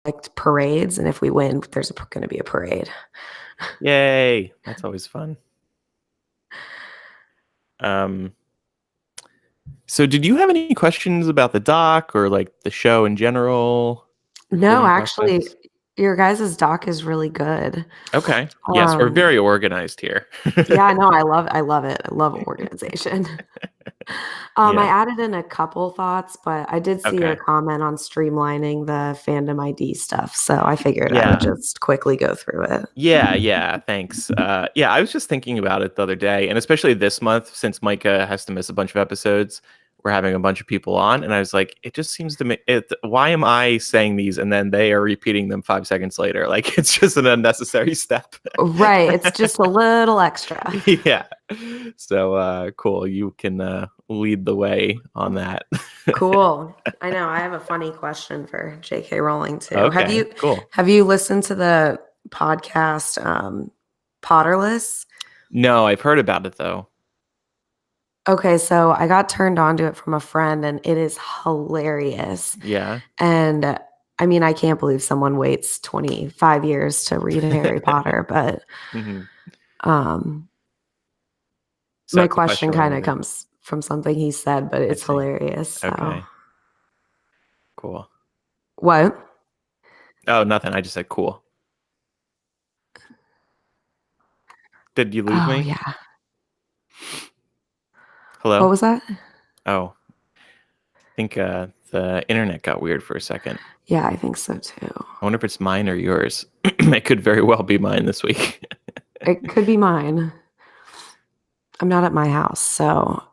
like parades, and if we win, there's going to be a parade. Yay! That's always fun. So did you have any questions about the doc or like the show in general? No, Recording actually, process? your guys' doc is really good. Okay. Yes, we're very organized here. Yeah, no, I love it. I love organization. I Yeah. added in a couple thoughts, but I did see your Okay. comment on streamlining the fandom ID stuff, so I figured I would Yeah. just quickly go through it. Yeah, thanks. Yeah, I was just thinking about it the other day, and especially this month since Micah has to miss a bunch of episodes, we're having a bunch of people on, and I was like, it just seems to me why am I saying these and then they are repeating them 5 seconds later? Like it's just an unnecessary step. Right, it's just a little extra. Yeah. So cool. You can lead the way on that. Cool. I know. I have a funny question for J.K. Rowling too. Okay, cool. Have you listened to the podcast Potterless? No, I've heard about it though. Okay, so I got turned on to it from a friend and it is hilarious. Yeah. And I mean, I can't believe someone waits 25 years to read Harry Potter, but Hmm. um So my the question question kind of related. comes from something he said, but I it's see. hilarious. So Okay. Cool. what? Oh, nothing. I just said cool. Did you lose Oh me? yeah. What Hello? was that? Oh, I think the internet got weird for a second. Yeah, I think so too. I wonder if it's mine or yours. It could very well be mine this week. It could be mine. I'm not at my house, so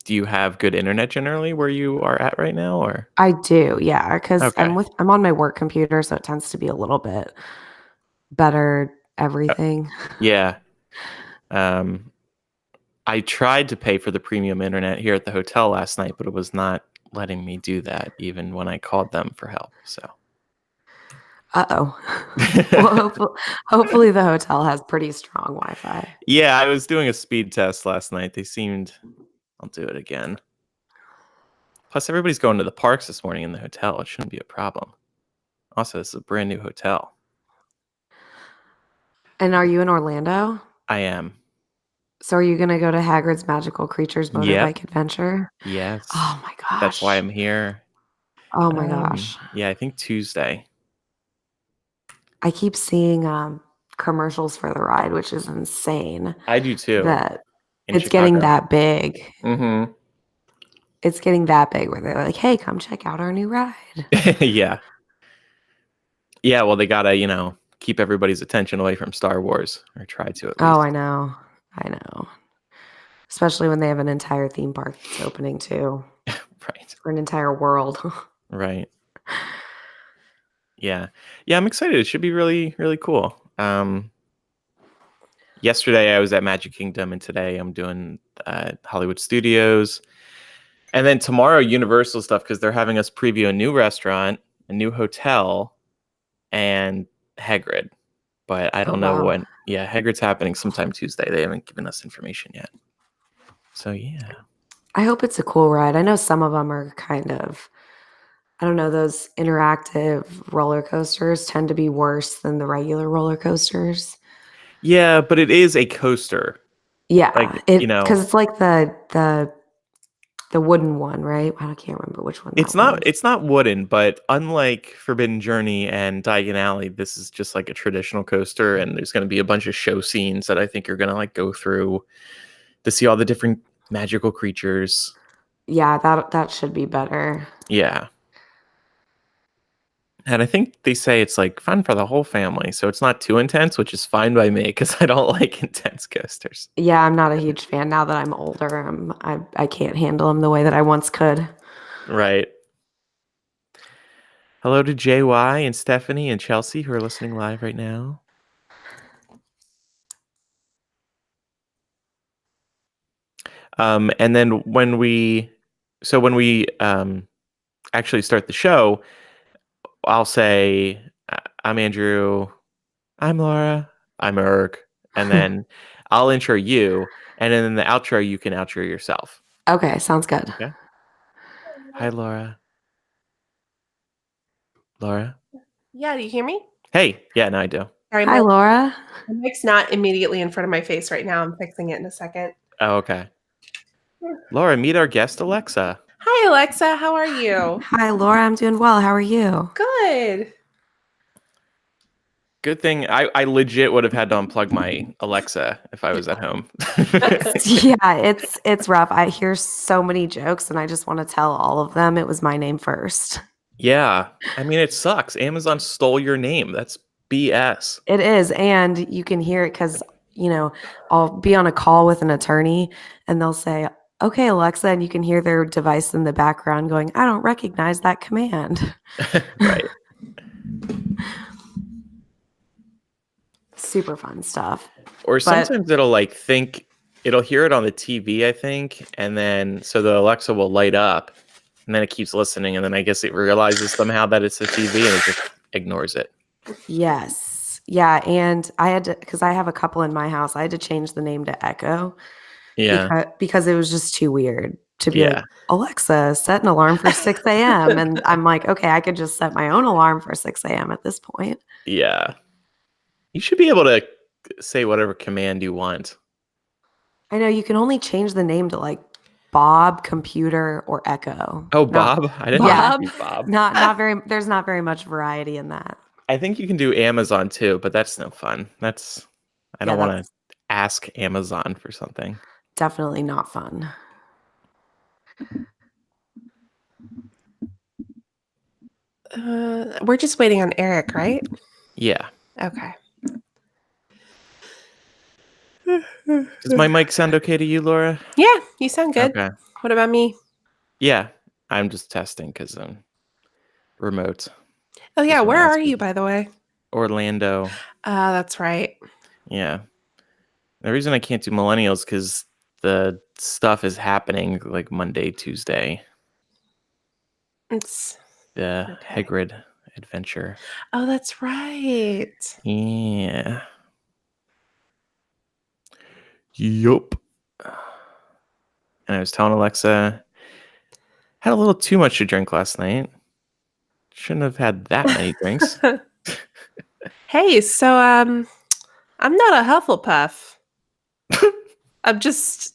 Do you have good internet generally where you are at right now, or? I do, yeah, because Okay. I'm on my work computer, so it tends to be a little bit better Uh, everything. yeah. Um, I tried to pay for the premium internet here at the hotel last night, but it was not letting me do that even when I called them for help. So, Uh-oh. Well, hopefully the hotel has pretty strong Wi-Fi. yeah, I was doing a speed test last night. They seemed, I'll do it again. Plus, everybody's going to the parks this morning in the hotel. It shouldn't be a problem. Also, this is a brand new hotel. And are you in Orlando? I am. So are you gonna go to Hagrid's Magical Creatures Yep. Motorbike Adventure? Yes. Oh my That's why gosh. I'm here. Oh my gosh. Yeah, I think Tuesday. I keep seeing commercials for the ride, which is insane I do too. that In it's getting Chicago. that big. Mm-hmm. It's getting that big where they're like, "Hey, come check out our new ride." Yeah. Yeah, well, they gotta, keep everybody's attention away from Star Wars, or try to at Oh, I least. know. I know. Especially when they have an entire theme park that's opening too Right. for an entire world. Right. Yeah. Yeah, I'm excited. It should be really, really cool. Yesterday I was at Magic Kingdom, and today I'm doing Hollywood Studios. And then tomorrow, Universal stuff, because they're having us preview a new restaurant, a new hotel, and Hagrid. But I Oh don't know wow. when. Yeah, Hagrid's happening sometime Tuesday. They haven't given us information yet. So, yeah. I hope it's a cool ride. I know some of them are kind of, I don't know, those interactive roller coasters tend to be worse than the regular roller coasters. Yeah, but it is a coaster. Yeah, Like, it because it's like the wooden one, right? I can't remember which one it's that not was. it's not wooden, but unlike Forbidden Journey and Diagon Alley, this is just like a traditional coaster, and there's going to be a bunch of show scenes that I think you're going to like go through to see all the different magical creatures. Yeah, that should be better. Yeah. And I think they say it's like fun for the whole family, so it's not too intense, which is fine by me because I don't like intense coasters. Yeah, I'm not a huge fan now that I'm older. I can't handle them the way that I once could. Right. Hello to JY and Stephanie and Chelsea who are listening live right now. And then when we actually start the show, I'll say, I'm Andrew, I'm Laura, I'm Eric, and then I'll intro you, and then in the outro, you can outro yourself. Okay, sounds good. Okay. Hi, Laura. Laura? Yeah, do you hear me? Hey, yeah, no, I do. Sorry, Hi, Laura. my mic's not immediately in front of my face right now. I'm fixing it in a second. Oh, okay. Laura, meet our guest, Alexa. Hi, Alexa. How are you? Hi, Laura. I'm doing well. How are you? Good. Good thing I legit would have had to unplug my Alexa if I was at home. Yeah, it's rough. I hear so many jokes, and I just want to tell all of them it was my name first. Yeah, I mean, it sucks. Amazon stole your name. That's BS. It is, and you can hear it because I'll be on a call with an attorney, and they'll say, "Okay, Alexa," and you can hear their device in the background going, "I don't recognize that command." Right. Super fun stuff. Or But sometimes it'll hear it on the TV, I think, and then so the Alexa will light up, and then it keeps listening, and then I guess it realizes somehow that it's the TV and it just ignores it. yes, yeah, and I had to because I have a couple in my house. I had to change the name to Echo Yeah. because it was just too weird to be like, Yeah. Alexa, set an alarm for 6 a.m. And I'm like, okay, I could just set my own alarm for 6 a.m. at this point. Yeah. You should be able to say whatever command you want. I know you can only change the name to like Bob, Computer, or Echo. Oh, Not- Bob? I didn't Yeah. know you could do Bob. Not very. There's not very much variety in that. I think you can do Amazon too, but that's no fun. I don't want that's to ask Amazon for something. definitely not fun. We're just waiting on Eric, right? Yeah. Okay. Does my mic sound okay to you, Laura? Yeah, you sound good. Okay. What about me? Yeah. I'm just testing because I'm remote. Oh, yeah. Just wanna Where ask are you, by the way? Orlando. That's right. Yeah. The reason I can't do millennials because the stuff is happening like Monday, Tuesday. It's The okay. Hagrid adventure. Oh, that's right. Yeah. Yup. And I was telling Alexa, had a little too much to drink last night. Shouldn't have had that many drinks. Hey, so I'm not a Hufflepuff. I'm just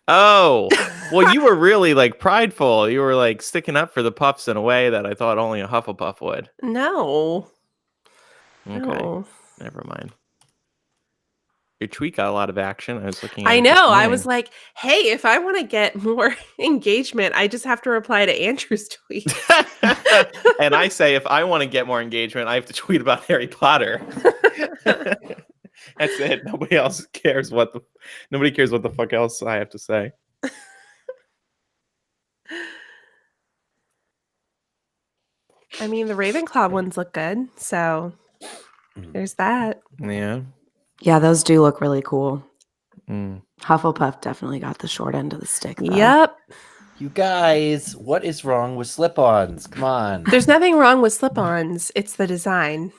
Oh, well, you were really like prideful. You were like sticking up for the puffs in a way that I thought only a Hufflepuff would. no. Okay, No. never mind. Your tweet got a lot of action. I was looking at I it this know. I morning. was like, hey, if I want to get more engagement, I just have to reply to Andrew's tweet. And I say, if I want to get more engagement, I have to tweet about Harry Potter. That's it. Nobody cares what the fuck else I have to say. I mean, the Ravenclaw ones look good, so there's that. Yeah. Yeah, those do look really cool. Mm. Hufflepuff definitely got the short end of the stick, though. Yep. You guys, what is wrong with slip-ons? Come on. There's nothing wrong with slip-ons. It's the design.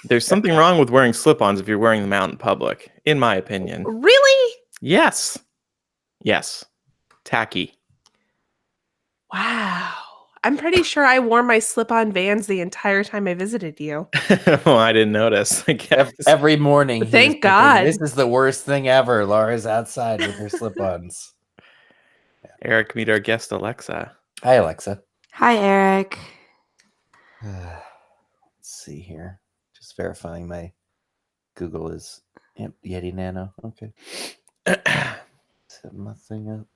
There's something wrong with wearing slip-ons if you're wearing them out in public, in my opinion. Really? Yes. Yes. Tacky. Wow. I'm pretty sure I wore my slip-on Vans the entire time I visited you. Oh, I didn't notice. I guess. Every morning. he Thank was thinking, God. This is the worst thing ever. Laura's outside with her slip-ons. Eric, meet our guest, Alexa. Hi, Alexa. Hi, Eric. Let's see here. Just verifying my Google is Yeti Nano. Okay. Set my thing up.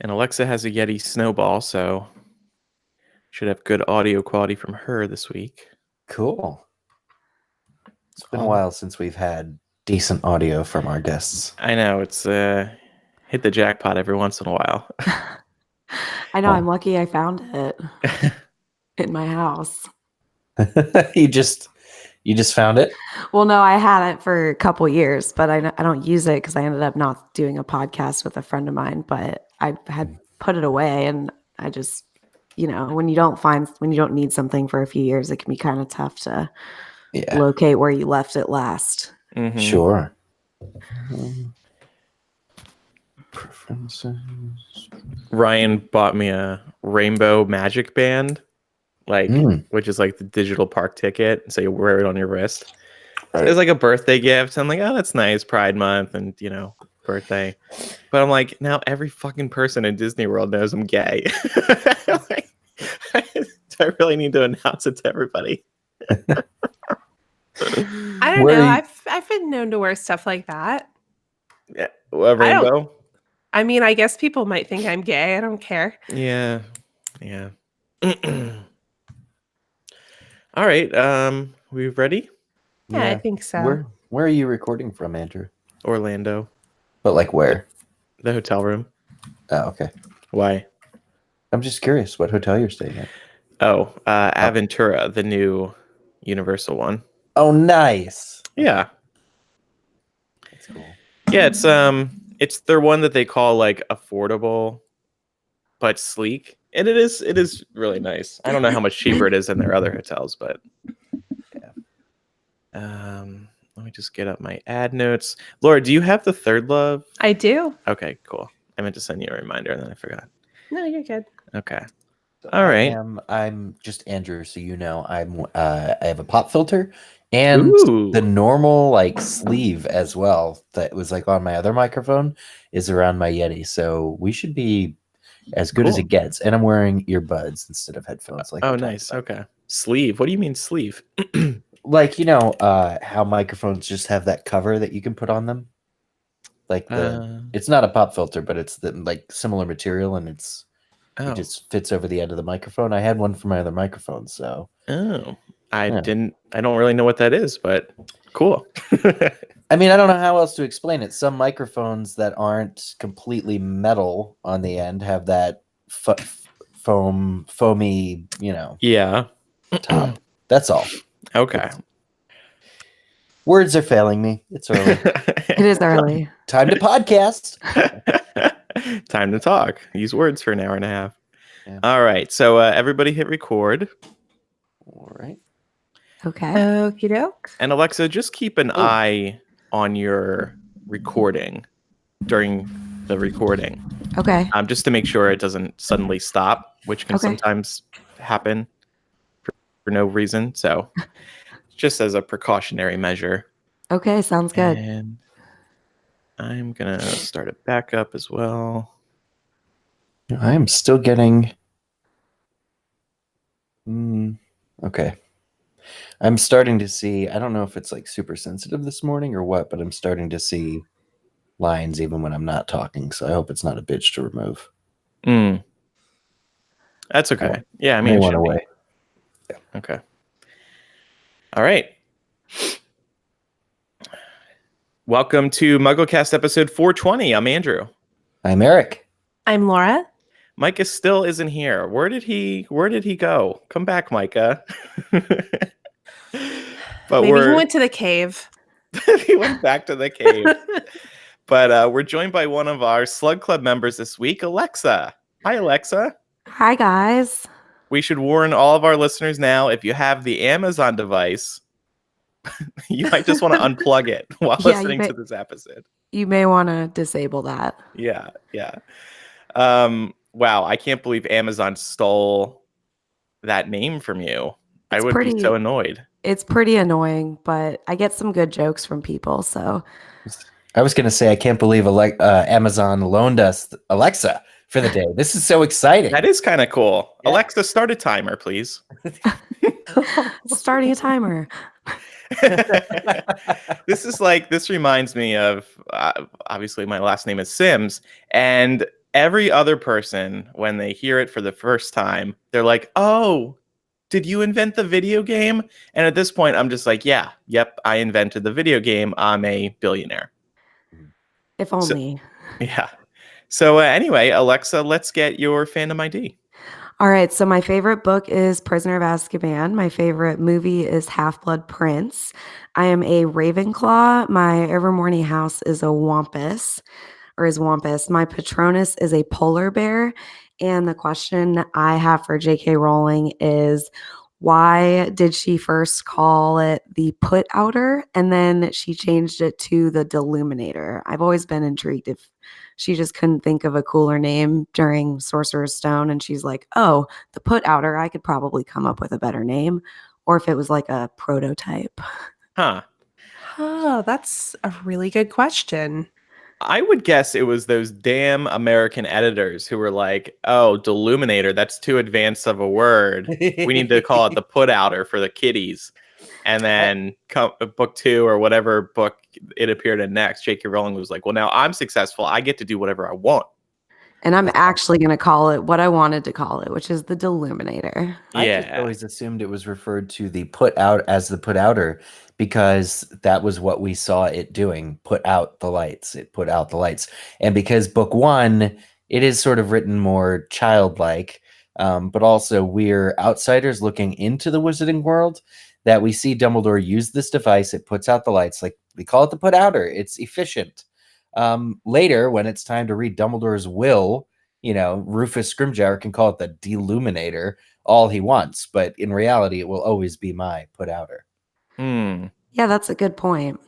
And Alexa has a Yeti Snowball, so should have good audio quality from her this week. Cool. It's been a while since we've had decent audio from our guests. I know, it's hit the jackpot every once in a while. I know. I'm lucky I found it in my house. You just found it? Well, no, I had it for a couple years, but I don't use it because I ended up not doing a podcast with a friend of mine. But I had put it away, and I just, when you don't need something for a few years, it can be kind of tough to locate where you left it last. Mm-hmm. Sure. Preferences. Ryan bought me a rainbow magic band like which is like the digital park ticket, so you wear it on your wrist. Right. It's like a birthday gift. I'm like, oh, that's nice, Pride Month, and birthday. But I'm like, now every fucking person in Disney World knows I'm gay. Like, do I really need to announce it to everybody? I don't Where know. are you- I've been known to wear stuff like that. Yeah, a rainbow. I mean, I guess people might think I'm gay. I don't care. Yeah. All right. We ready? Yeah, I think so. Where are you recording from, Andrew? Orlando, But like where? the hotel room. Oh, okay. Why? I'm just curious what hotel you're staying at. Oh, Aventura, the new Universal one. Oh, nice. Yeah. That's cool. Yeah, it's their one that they call like affordable but sleek. And it is really nice. I don't know how much cheaper it is than their other hotels, but yeah. Let me just get up my ad notes. Laura, do you have the Third Love? I do. Okay, cool. I meant to send you a reminder and then I forgot. No, you're good. Okay. All right. I'm just Andrew, so you know I have a pop filter and Ooh. the normal like sleeve as well that was like on my other microphone is around my Yeti. So we should be as good as Cool. it gets. And I'm wearing earbuds instead of headphones. Like Oh, we talked nice. about. Okay. Sleeve. What do you mean sleeve? Like how microphones just have that cover that you can put on them. Like it's not a pop filter, but it's the like similar material and it just fits over the end of the microphone. I had one for my other microphone, so I don't really know what that is, but cool. I mean, I don't know how else to explain it. Some microphones that aren't completely metal on the end have that foamy, Yeah. top. That's all. Okay. Words are failing me. It's early. It is early. Time to podcast. Time to talk. Use words for an hour and a half. Yeah. All right. So everybody hit record. All right. Okay. Okie doke. And Alexa, just keep an eye on your recording during the recording. Okay. Just to make sure it doesn't suddenly stop, which can sometimes happen for no reason. So just as a precautionary measure. Okay. Sounds good. And I'm going to start it back up as well. I am still getting. Okay. I'm starting to see. I don't know if it's like super sensitive this morning or what, but I'm starting to see lines even when I'm not talking. So I hope it's not a bitch to remove. That's okay. Yeah, I mean, it went should be. away. Yeah. Okay. All right. Welcome to MuggleCast episode 420. I'm Andrew. I'm Eric. I'm Laura. Micah still isn't here. Where did he go? Come back, Micah. But Maybe he went to the cave. He went back to the cave. But we're joined by one of our Slug Club members this week, Alexa. Hi, Alexa. Hi, guys. We should warn all of our listeners now, if you have the Amazon device, you might just want to unplug it while listening to this episode. You may want to disable that. Yeah. Wow, I can't believe Amazon stole that name from you. I would be so annoyed. It's pretty annoying, but I get some good jokes from people, so. I was going to say, I can't believe Amazon loaned us Alexa for the day. This is so exciting. That is kind of cool. Yeah. Alexa, start a timer, please. Starting a timer. This reminds me of, obviously my last name is Sims, and every other person, when they hear it for the first time, they're like, oh, did you invent the video game? And at this point, I'm just like, yep, I invented the video game. I'm a billionaire. If only. Yeah. So anyway, Alexa, let's get your fandom ID. All right. So my favorite book is Prisoner of Azkaban. My favorite movie is Half-Blood Prince. I am a Ravenclaw. My Evermorning house is a Wampus. My Patronus is a polar bear. And the question I have for J.K. Rowling is, why did she first call it the Put Outer and then she changed it to the Deluminator? I've always been intrigued if she just couldn't think of a cooler name during Sorcerer's Stone. And she's like, oh, the Put Outer, I could probably come up with a better name. Or if it was like a prototype. Huh. Oh, that's a really good question. I would guess it was those damn American editors who were like, oh, Deluminator, that's too advanced of a word. We need to call it the Put Outer for the kiddies. And then book 2 or whatever book it appeared in next, J.K. Rowling was like, well, now I'm successful. I get to do whatever I want. And I'm actually going to call it what I wanted to call it, which is the Deluminator. I just always assumed it was referred to the Put Out as the Put Outer because that was what we saw it doing. Put out the lights. It put out the lights. And because book 1, it is sort of written more childlike, but also we're outsiders looking into the wizarding world, that we see Dumbledore use this device. It puts out the lights. Like, we call it the Put Outer. It's efficient. Later, when it's time to read Dumbledore's will, Rufus Scrimgeour can call it the Deluminator all he wants, but in reality, it will always be my Put Outer. Yeah, that's a good point.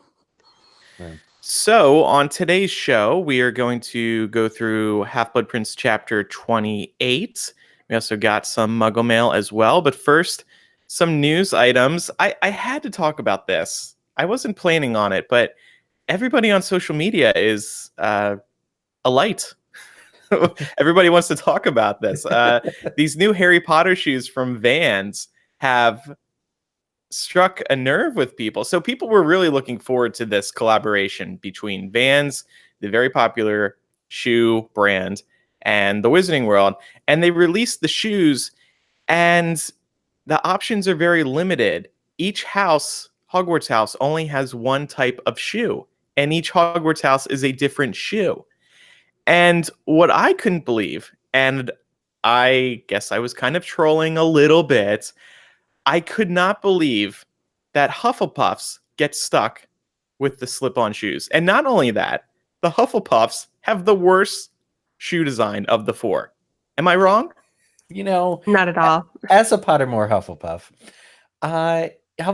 Right. So on today's show, we are going to go through Half-Blood Prince chapter 28. We also got some Muggle mail as well, but first, some news items. I had to talk about this. I wasn't planning on it, but everybody on social media is a light. Everybody wants to talk about this. These new Harry Potter shoes from Vans have struck a nerve with people. So people were really looking forward to this collaboration between Vans, the very popular shoe brand, and the Wizarding World. And they released the shoes, and the options are very limited. Each house, Hogwarts house, only has one type of shoe, and each Hogwarts house is a different shoe. And what I couldn't believe, and I guess I was kind of trolling a little bit, I could not believe that Hufflepuffs get stuck with the slip-on shoes. And not only that, the Hufflepuffs have the worst shoe design of the 4. Am I wrong? Not at all. As a Pottermore Hufflepuff,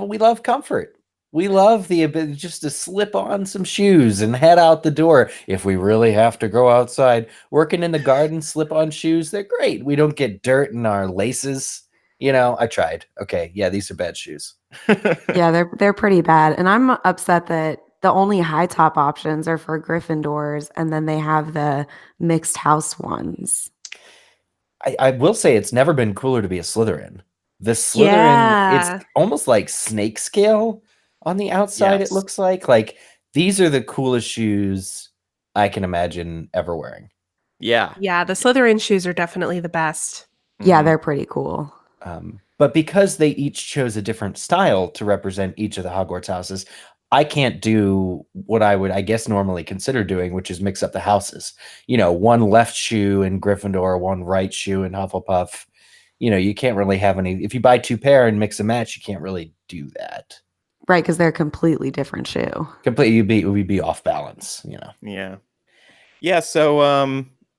we love comfort. We love the ability just to slip on some shoes and head out the door. If we really have to go outside, working in the garden, slip on shoes, they're great. We don't get dirt in our laces. I tried. Okay, yeah, these are bad shoes. Yeah, they're pretty bad. And I'm upset that the only high top options are for Gryffindors, and then they have the mixed house ones. I will say it's never been cooler to be a Slytherin. The Slytherin, it's almost like snake scale on the outside. Yes. It looks like these are the coolest shoes I can imagine ever wearing. Yeah. Yeah, the Slytherin shoes are definitely the best. Yeah, they're pretty cool. But because they each chose a different style to represent each of the Hogwarts houses, I can't do what I would, I guess, normally consider doing, which is mix up the houses. One left shoe in Gryffindor, one right shoe in Hufflepuff. You can't really have any. If you buy 2 pair and mix and match, you can't really do that. Right, because they're a completely different shoe. Completely, we'd be off balance. Yeah. So,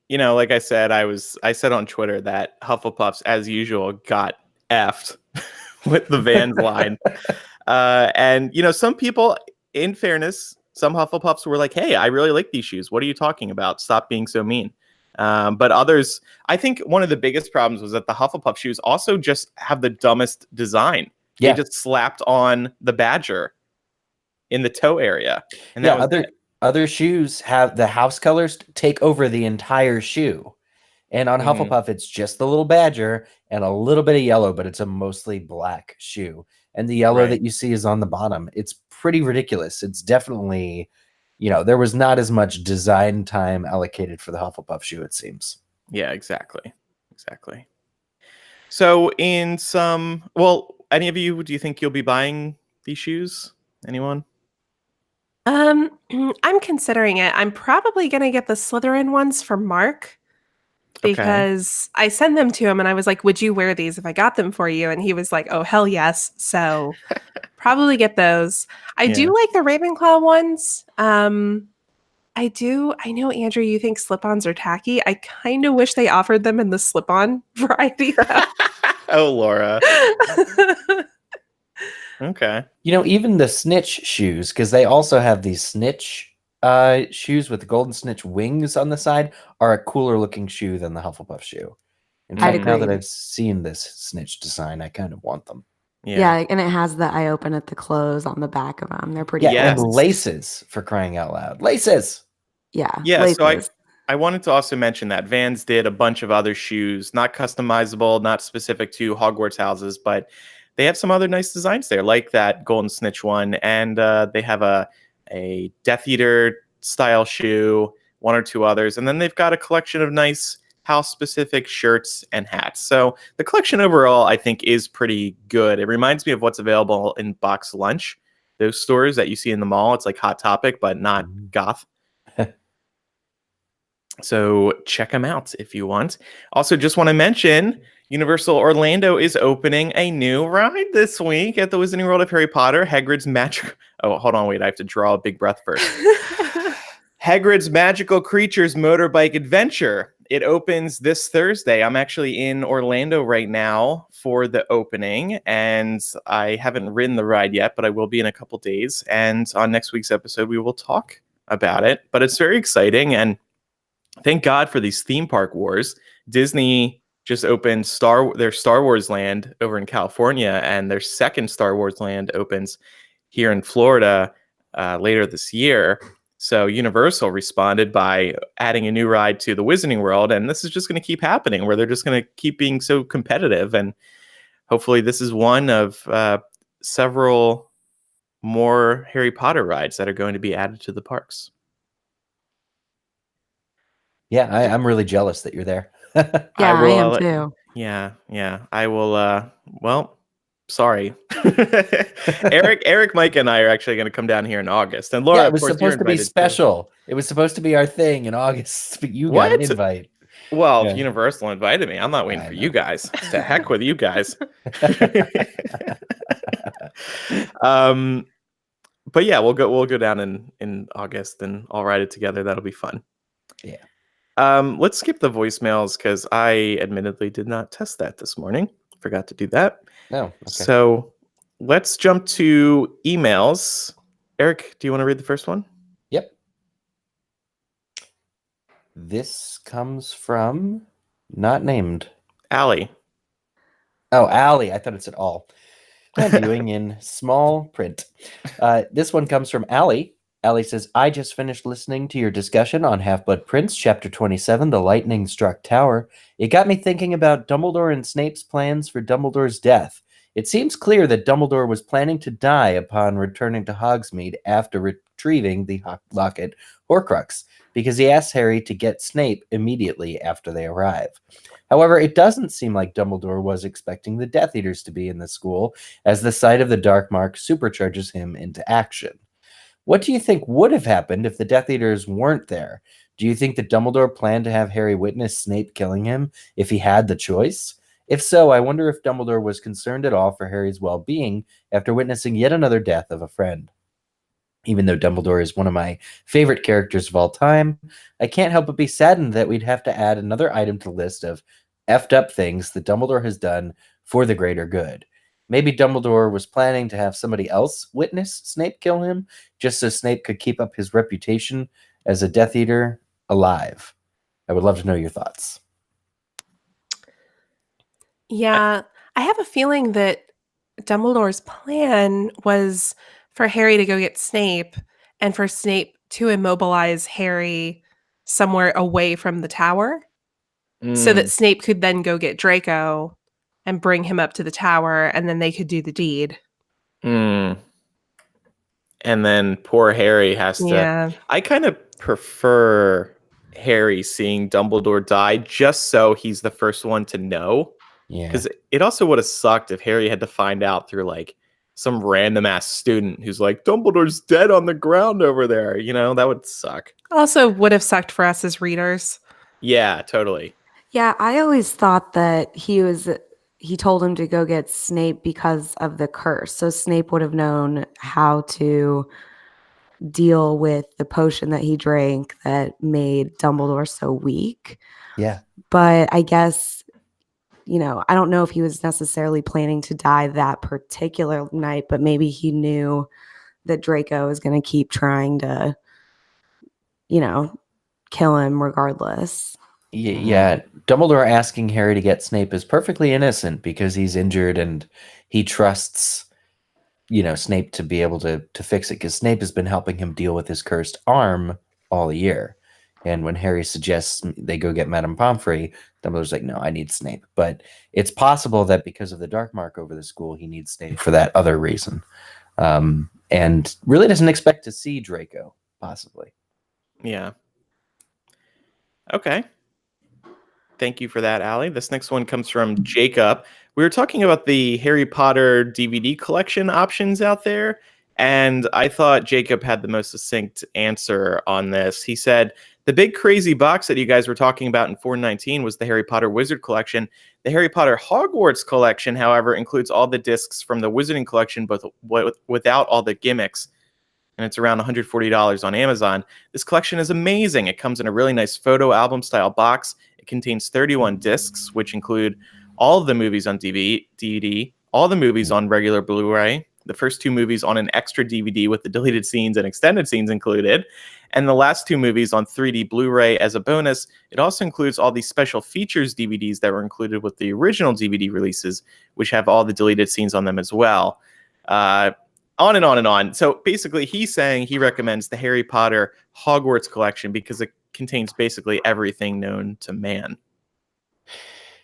like I said, I said on Twitter that Hufflepuffs, as usual, got effed with the Vans line. And some people, in fairness, some Hufflepuffs were like, hey, I really like these shoes. What are you talking about? Stop being so mean. But others, I think one of the biggest problems was that the Hufflepuff shoes also just have the dumbest design. Yeah. They just slapped on the badger in the toe area. And that was other shoes have the house colors take over the entire shoe. And on Hufflepuff, it's just the little badger and a little bit of yellow, but it's a mostly black shoe. And the yellow that you see is on the bottom. It's pretty ridiculous. It's definitely, there was not as much design time allocated for the Hufflepuff shoe, it seems. Yeah, exactly. So any of you, do you think you'll be buying these shoes? Anyone? I'm considering it. I'm probably going to get the Slytherin ones for Mark because I sent them to him and I was like, would you wear these if I got them for you? And he was like, oh, hell yes. So probably get those. I do like the Ravenclaw ones. I know, Andrew, you think slip-ons are tacky. I kind of wish they offered them in the slip-on variety. Oh, Laura. Okay. Even the snitch shoes, because they also have these snitch shoes with the golden snitch wings on the side are a cooler looking shoe than the Hufflepuff shoe. In I'd fact, now that agree. I've seen this snitch design, I kind of want them. Yeah, and it has the "I open at the close" on the back of them. They're pretty. Yeah, and cool. laces, for crying out loud. Laces! Yeah, Yeah, so laces. I wanted to also mention that Vans did a bunch of other shoes, not customizable, not specific to Hogwarts houses, but they have some other nice designs there, like that Golden Snitch one, and they have a Death Eater style shoe, one or two others, and then they've got a collection of nice house-specific shirts and hats. So the collection overall, I think, is pretty good. It reminds me of what's available in Box Lunch, those stores that you see in the mall. It's like Hot Topic, but not goth. So check them out if you want. Also, just want to mention Universal Orlando is opening a new ride this week at the Wizarding World of Harry Potter. Hagrid's Magic. Oh, hold on, wait. I have to draw a big breath first. Hagrid's Magical Creatures Motorbike Adventure. It opens this Thursday. I'm actually in Orlando right now for the opening, and I haven't ridden the ride yet, but I will be in a couple days. And on next week's episode, we will talk about it. But it's very exciting, and thank God for these theme park wars. Disney just opened their Star Wars land over in California, and their second Star Wars land opens here in Florida later this year. So Universal responded by adding a new ride to the Wizarding World, and this is just going to keep happening, where they're just going to keep being so competitive. And hopefully this is one of several more Harry Potter rides that are going to be added to the parks. Yeah, I'm really jealous that you're there. Yeah, I am too. Yeah. I will. Well, sorry. Eric, Mike, and I are actually going to come down here in August. And Laura, yeah, it was of course, supposed to be special. Too. It was supposed to be our thing in August, but you got an invite. Well, yeah. Universal invited me. I'm not waiting for you guys. To heck with you guys. But yeah, we'll go down in August, and I'll ride it together. That'll be fun. Yeah. Let's skip the voicemails because I admittedly did not test that this morning. Forgot to do that. No. Okay. So let's jump to emails. Eric, do you want to read the first one? Yep. This comes from not named Allie. Oh, Allie. I thought it said all. I'm viewing in small print. This one comes from Allie. Allie says, I just finished listening to your discussion on Half-Blood Prince, Chapter 27, The Lightning-Struck Tower. It got me thinking about Dumbledore and Snape's plans for Dumbledore's death. It seems clear that Dumbledore was planning to die upon returning to Hogsmeade after retrieving the locket Horcrux, because he asked Harry to get Snape immediately after they arrive. However, it doesn't seem like Dumbledore was expecting the Death Eaters to be in the school, as the sight of the Dark Mark supercharges him into action. What do you think would have happened if the Death Eaters weren't there? Do you think that Dumbledore planned to have Harry witness Snape killing him if he had the choice? If so, I wonder if Dumbledore was concerned at all for Harry's well-being after witnessing yet another death of a friend. Even though Dumbledore is one of my favorite characters of all time, I can't help but be saddened that we'd have to add another item to the list of effed up things that Dumbledore has done for the greater good. Maybe Dumbledore was planning to have somebody else witness Snape kill him, just so Snape could keep up his reputation as a Death Eater alive. I would love to know your thoughts. Yeah, I have a feeling that Dumbledore's plan was for Harry to go get Snape and for Snape to immobilize Harry somewhere away from the tower so that Snape could then go get Draco and bring him up to the tower, and then they could do the deed. And then poor Harry has to... Yeah. I kind of prefer Harry seeing Dumbledore die just so he's the first one to know. Yeah. Because it also would have sucked if Harry had to find out through, like, some random-ass student who's like, Dumbledore's dead on the ground over there. You know, that would suck. Also would have sucked for us as readers. Yeah, totally. Yeah, I always thought that he told him to go get Snape because of the curse. So Snape would have known how to deal with the potion that he drank that made Dumbledore so weak. Yeah. But I guess, I don't know if he was necessarily planning to die that particular night, but maybe he knew that Draco was going to keep trying to kill him regardless. Yeah, Dumbledore asking Harry to get Snape is perfectly innocent because he's injured and he trusts, Snape to be able to fix it, because Snape has been helping him deal with his cursed arm all year. And when Harry suggests they go get Madame Pomfrey, Dumbledore's like, no, I need Snape. But it's possible that because of the dark mark over the school, he needs Snape for that other reason. And really doesn't expect to see Draco, possibly. Yeah. Okay. Thank you for that, Allie. This next one comes from Jacob. We were talking about the Harry Potter DVD collection options out there, and I thought Jacob had the most succinct answer on this. He said, the big crazy box that you guys were talking about in 419 was the Harry Potter Wizard Collection. The Harry Potter Hogwarts Collection, however, includes all the discs from the Wizarding Collection, but without all the gimmicks. And it's around $140 on Amazon. This collection is amazing. It comes in a really nice photo album style box. It contains 31 discs, which include all of the movies on DVD, all the movies on regular Blu-ray, the first 2 movies on an extra DVD with the deleted scenes and extended scenes included, and the last 2 movies on 3D Blu-ray as a bonus. It also includes all these special features DVDs that were included with the original DVD releases, which have all the deleted scenes on them as well. On and on and on. So basically, he's saying he recommends the Harry Potter Hogwarts Collection because it contains basically everything known to man.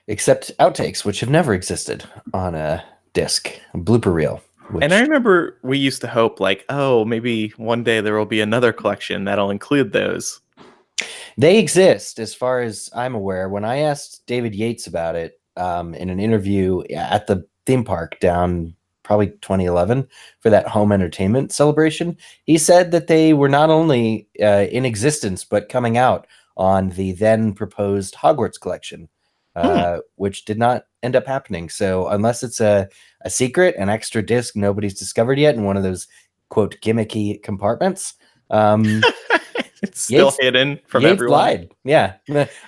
Except outtakes, which have never existed on a disc, a blooper reel. And I remember we used to hope, like, oh, maybe one day there will be another collection that'll include those. They exist, as far as I'm aware. When I asked David Yates about it in an interview at the theme park down probably 2011 for that home entertainment celebration, he said that they were not only in existence, but coming out on the then proposed Hogwarts collection, which did not end up happening. So unless it's a secret, an extra disc nobody's discovered yet in one of those, quote, gimmicky compartments, it's still hidden from Yates everyone. Lied. Yeah.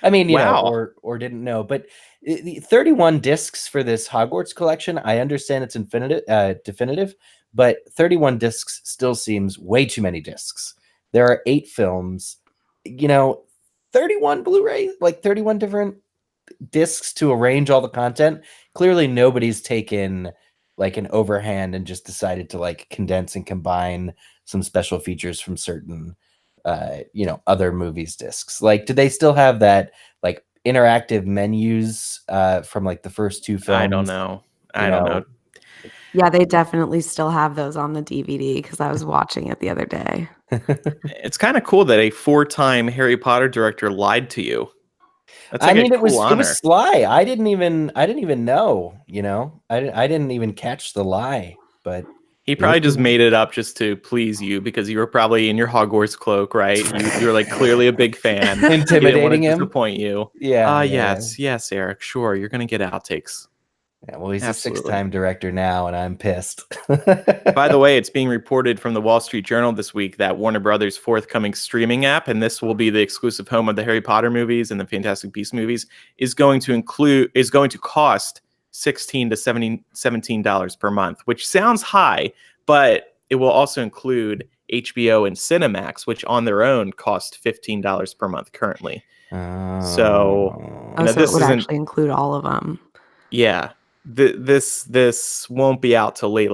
I mean, Wow. or didn't know. But the 31 discs for this Hogwarts collection, I understand it's definitive, but 31 discs still seems way too many discs. There are 8 films, 31 Blu-ray, like 31 different discs to arrange all the content. Clearly nobody's taken like an overhand and just decided to like condense and combine some special features from certain other movies discs. Like, do they still have that like interactive menus from like the first 2 films? I don't know. I don't know. Yeah, they definitely still have those on the DVD because I was watching it the other day. It's kind of cool that a 4-time Harry Potter director lied to you. That's like it was honor. It was sly. I didn't even know. I didn't even catch the lie. But he probably just made it up just to please you because you were probably in your Hogwarts cloak, right? You were like clearly a big fan, intimidating him. Disappoint you? Yeah. Yes, Eric. Sure, you're gonna get outtakes. Yeah, well, he's Absolutely. A 6-time director now, and I'm pissed. By the way, it's being reported from the Wall Street Journal this week that Warner Brothers' forthcoming streaming app, and this will be the exclusive home of the Harry Potter movies and the Fantastic Beasts movies, is going to cost $16 to $17 per month, which sounds high, but it will also include HBO and Cinemax, which on their own cost $15 per month currently. So it would actually include all of them. Yeah. This won't be out till late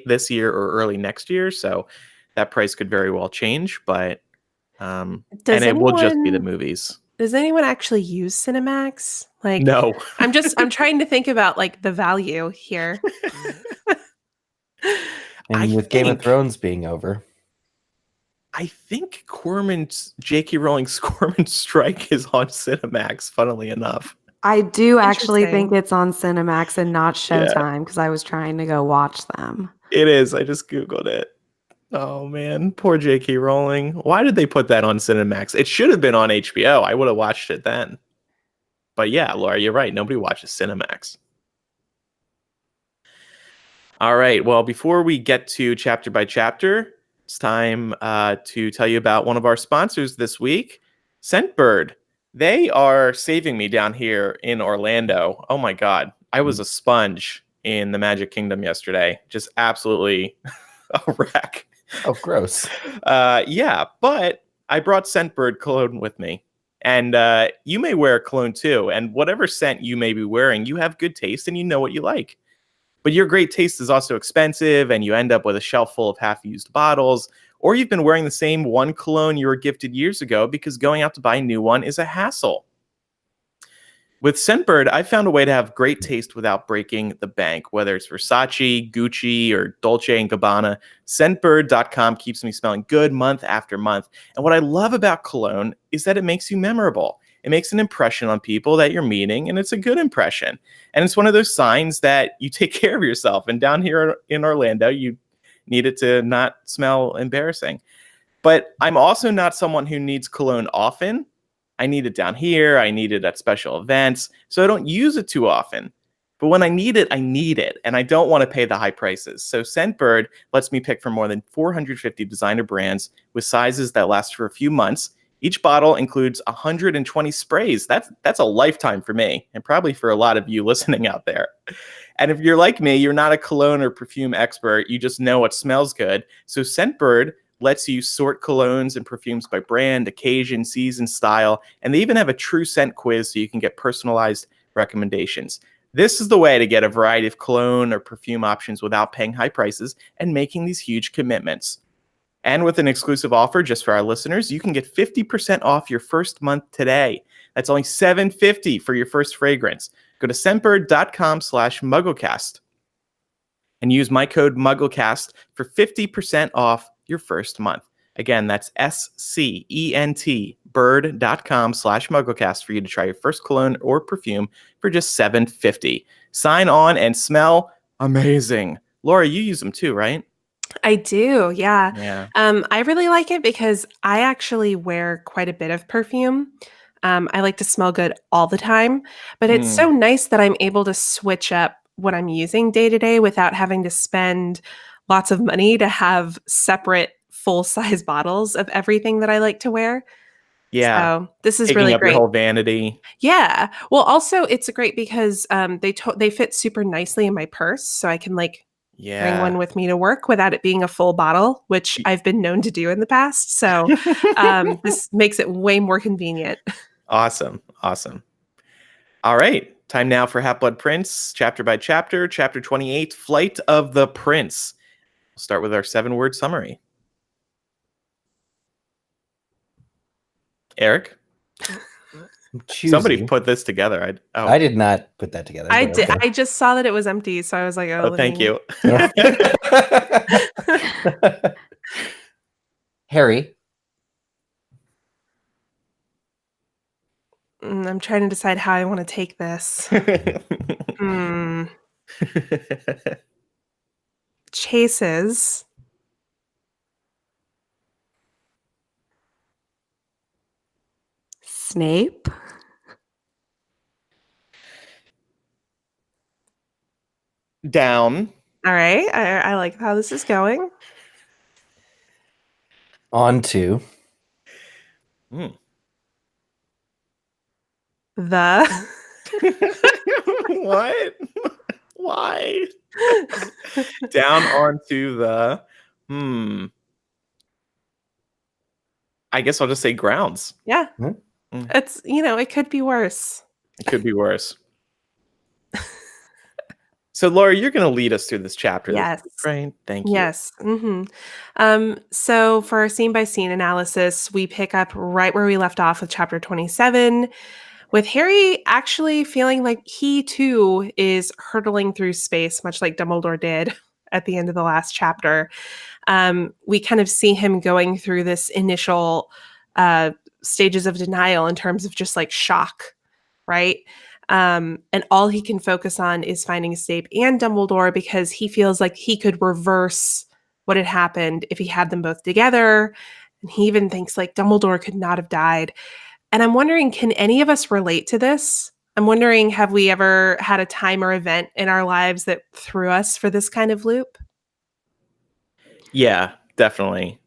this year or early next year, so that price could very well change. But and it will just be the movies. Does anyone actually use Cinemax? Like, no. I'm trying to think about like the value here. And with Game of Thrones being over, I think J.K. Rowling's Corman Strike is on Cinemax. Funnily enough. I do actually think it's on Cinemax and not Showtime because I was trying to go watch them. It is. I just Googled it. Oh, man. Poor J.K. Rowling. Why did they put that on Cinemax? It should have been on HBO. I would have watched it then. But yeah, Laura, you're right. Nobody watches Cinemax. All right. Well, before we get to chapter by chapter, it's time to tell you about one of our sponsors this week, Scentbird. They are saving me down here in Orlando. Oh my God. I was a sponge in the Magic Kingdom yesterday. Just absolutely a wreck. Oh, gross. Yeah, but I brought Scentbird cologne with me. And you may wear cologne too. And whatever scent you may be wearing, you have good taste and you know what you like. But your great taste is also expensive, and you end up with a shelf full of half-used bottles, or you've been wearing the same one cologne you were gifted years ago because going out to buy a new one is a hassle. With Scentbird, I found a way to have great taste without breaking the bank. Whether it's Versace, Gucci, or Dolce & Gabbana, Scentbird.com keeps me smelling good month after month. And what I love about cologne is that it makes you memorable. It makes an impression on people that you're meeting, and it's a good impression. And it's one of those signs that you take care of yourself. And down here in Orlando, you need it to not smell embarrassing. But I'm also not someone who needs cologne often. I need it down here. I need it at special events. So I don't use it too often. But when I need it, and I don't want to pay the high prices. So Scentbird lets me pick from more than 450 designer brands with sizes that last for a few months. Each bottle includes 120 sprays. That's a lifetime for me, and probably for a lot of you listening out there. And if you're like me, you're not a cologne or perfume expert. You just know what smells good. So Scentbird lets you sort colognes and perfumes by brand, occasion, season, style, and they even have a true scent quiz so you can get personalized recommendations. This is the way to get a variety of cologne or perfume options without paying high prices and making these huge commitments. And with an exclusive offer just for our listeners, you can get 50% off your first month today. That's only $7.50 for your first fragrance. Go to Scentbird.com/MuggleCast and use my code MuggleCast for 50% off your first month. Again, that's SCENT bird.com/MuggleCast for you to try your first cologne or perfume for just $7.50. Sign on and smell amazing. Laura, you use them too, right? I do, yeah. Yeah. I really like it because I actually wear quite a bit of perfume. I like to smell good all the time, but it's so nice that I'm able to switch up what I'm using day to day without having to spend lots of money to have separate full-size bottles of everything that I like to wear. Yeah. So this is Taking really up great. your whole vanity. Yeah. Well, also it's great because they fit super nicely in my purse, so I can bring one with me to work without it being a full bottle, which I've been known to do in the past. So this makes it way more convenient. Awesome. All right. Time now for Half-Blood Prince, chapter by chapter, chapter 28, Flight of the Prince. We'll start with our 7-word summary. Eric? Somebody put this together. I did not put that together. I did. Okay. I just saw that it was empty, so I was like, "Oh, thank you." Harry. I'm trying to decide how I want to take this. Chases. Snape. Down. All right. I like how this is going. On to. The. What? Why? Down onto the. I guess I'll just say grounds. Yeah. It's, it could be worse. It could be worse. So, Laura, you're going to lead us through this chapter. Yes. Right? Thank you. Yes. So for our scene-by-scene analysis, we pick up right where we left off with chapter 27, with Harry actually feeling like he, too, is hurtling through space, much like Dumbledore did at the end of the last chapter. We kind of see him going through this initial stages of denial in terms of just shock, right? And all he can focus on is finding Snape and Dumbledore because he feels like he could reverse what had happened if he had them both together. And he even thinks Dumbledore could not have died. And I'm wondering, can any of us relate to this? I'm wondering, have we ever had a time or event in our lives that threw us for this kind of loop? Yeah, definitely.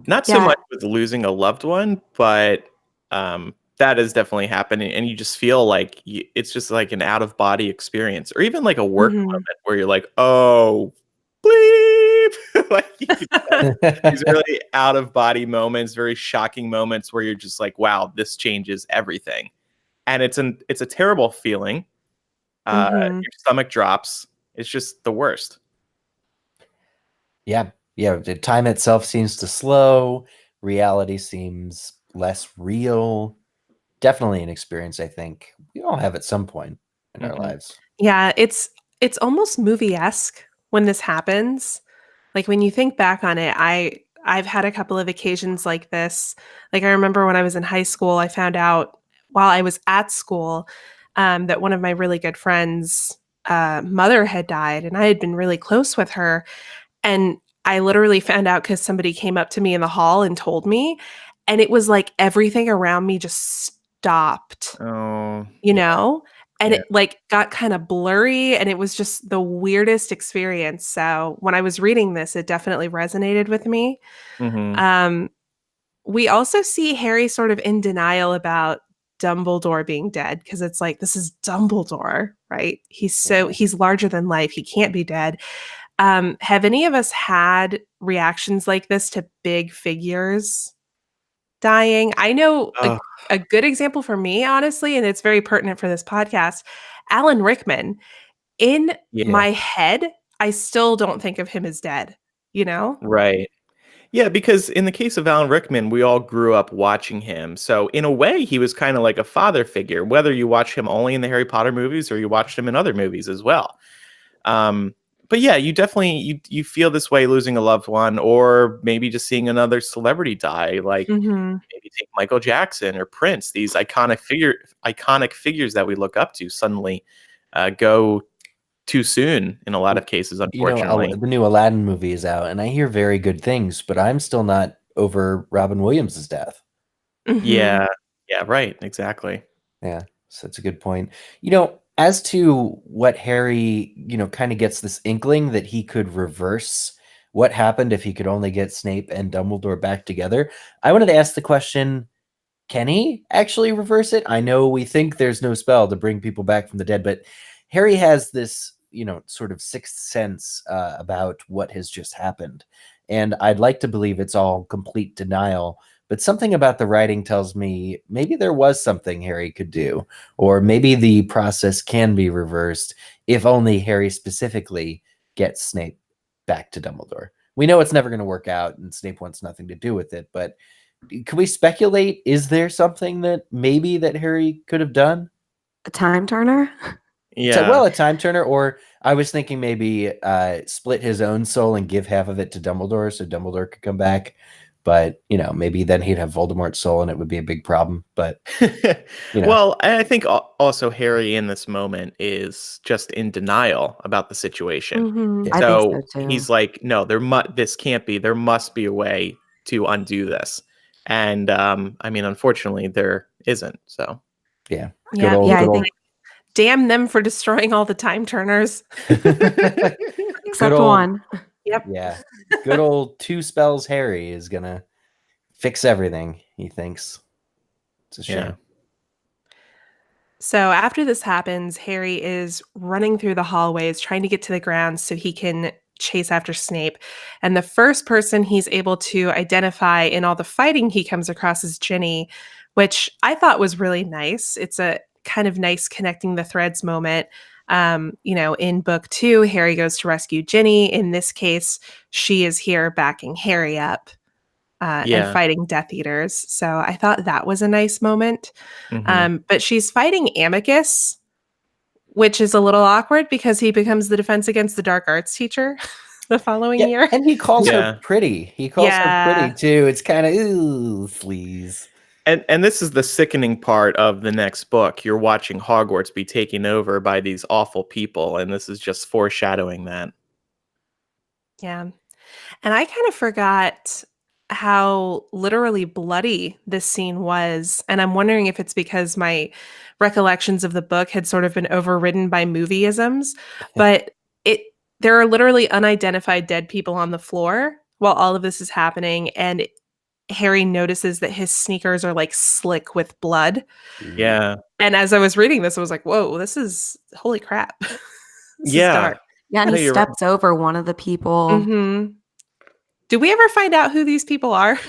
Not so much with losing a loved one, but that has definitely happened. And you just feel like it's just like an out-of-body experience, or even like a work moment where you're like, oh, bleep. Snape. Like these really out of body moments, very shocking moments where you're just like, wow, this changes everything. And it's a terrible feeling. Your stomach drops. It's just the worst. Yeah. The time itself seems to slow. Reality seems less real. Definitely an experience I think we all have at some point in our lives. Yeah, it's almost movie-esque when this happens. Like when you think back on it, I've had a couple of occasions like this. Like I remember when I was in high school, I found out while I was at school that one of my really good friends' mother had died, and I had been really close with her. And I literally found out because somebody came up to me in the hall and told me, and it was like everything around me just stopped. Oh, You know? And Yeah. it, like, got kinda blurry, and it was just the weirdest experience, so when I was reading this, it definitely resonated with me. Mhm. We also see Harry sort of in denial about Dumbledore being dead because it's like, this is Dumbledore, right? He's larger than life, he can't be dead. Have any of us had reactions like this to big figures dying? I know Oh, a good example for me, honestly, and it's very pertinent for this podcast, Alan Rickman. In yeah. my head, I still don't think of him as dead, you know? Right. Yeah, because in the case of Alan Rickman, we all grew up watching him. So in a way, he was kind of like a father figure, whether you watch him only in the Harry Potter movies or you watched him in other movies as well. Um, but yeah, you definitely you feel this way losing a loved one, or maybe just seeing another celebrity die, like Mhm. maybe take Michael Jackson or Prince. These iconic figures that we look up to suddenly go too soon in a lot of cases, unfortunately. The new Aladdin movie is out, and I hear very good things, but I'm still not over Robin Williams' death. Mhm. Yeah, yeah, right, exactly. Yeah, so that's a good point. As to what Harry, kind of gets this inkling that he could reverse what happened if he could only get Snape and Dumbledore back together. I wanted to ask the question, can he actually reverse it? I know we think there's no spell to bring people back from the dead, but Harry has this, sort of sixth sense about what has just happened. And I'd like to believe it's all complete denial, but something about the writing tells me maybe there was something Harry could do, or maybe the process can be reversed if only Harry specifically gets Snape back to Dumbledore. We know it's never going to work out and Snape wants nothing to do with it, but can we speculate? Is there something that maybe that Harry could have done? A time turner? Yeah. A time turner, or I was thinking maybe split his own soul and give half of it to Dumbledore so Dumbledore could come back. But, maybe then he'd have Voldemort's soul and it would be a big problem. But, Well, I think also Harry in this moment is just in denial about the situation. Mhm. Yeah. I think So so too. he's like, no, this can't be. There must be a way to undo this. And I mean, unfortunately, there isn't. So yeah. Yeah, Yeah, I good think damn them for destroying all the time turners. except old- one. Yep. Yeah. Good old two spells Harry is going to fix everything, he thinks. It's a shame. Yeah. So after this happens, Harry is running through the hallways trying to get to the grounds so he can chase after Snape. And the first person he's able to identify in all the fighting he comes across is Ginny, which I thought was really nice. It's a kind of nice connecting the threads moment. In book 2, Harry goes to rescue Ginny. In this case, she is here backing Harry up and Yeah. fighting Death Eaters. So I thought that was a nice moment. Mhm. But she's fighting Amicus, which is a little awkward because he becomes the Defense Against the Dark Arts teacher the following year. And he calls Yeah. her pretty. He calls her pretty too. It's kind of ooh, please. And this is the sickening part of the next book. You're watching Hogwarts be taken over by these awful people, and this is just foreshadowing that. Yeah. And I kind of forgot how literally bloody this scene was. And I'm wondering if it's because my recollections of the book had sort of been overridden by movieisms. But there are literally unidentified dead people on the floor while all of this is happening. And Harry notices that his sneakers are like slick with blood. Yeah. And as I was reading this, I was like, whoa, this is holy crap. This is Yeah. dark. Yeah, and No, he you're steps over one of the people. Mm-hmm. Do we ever find out who these people are?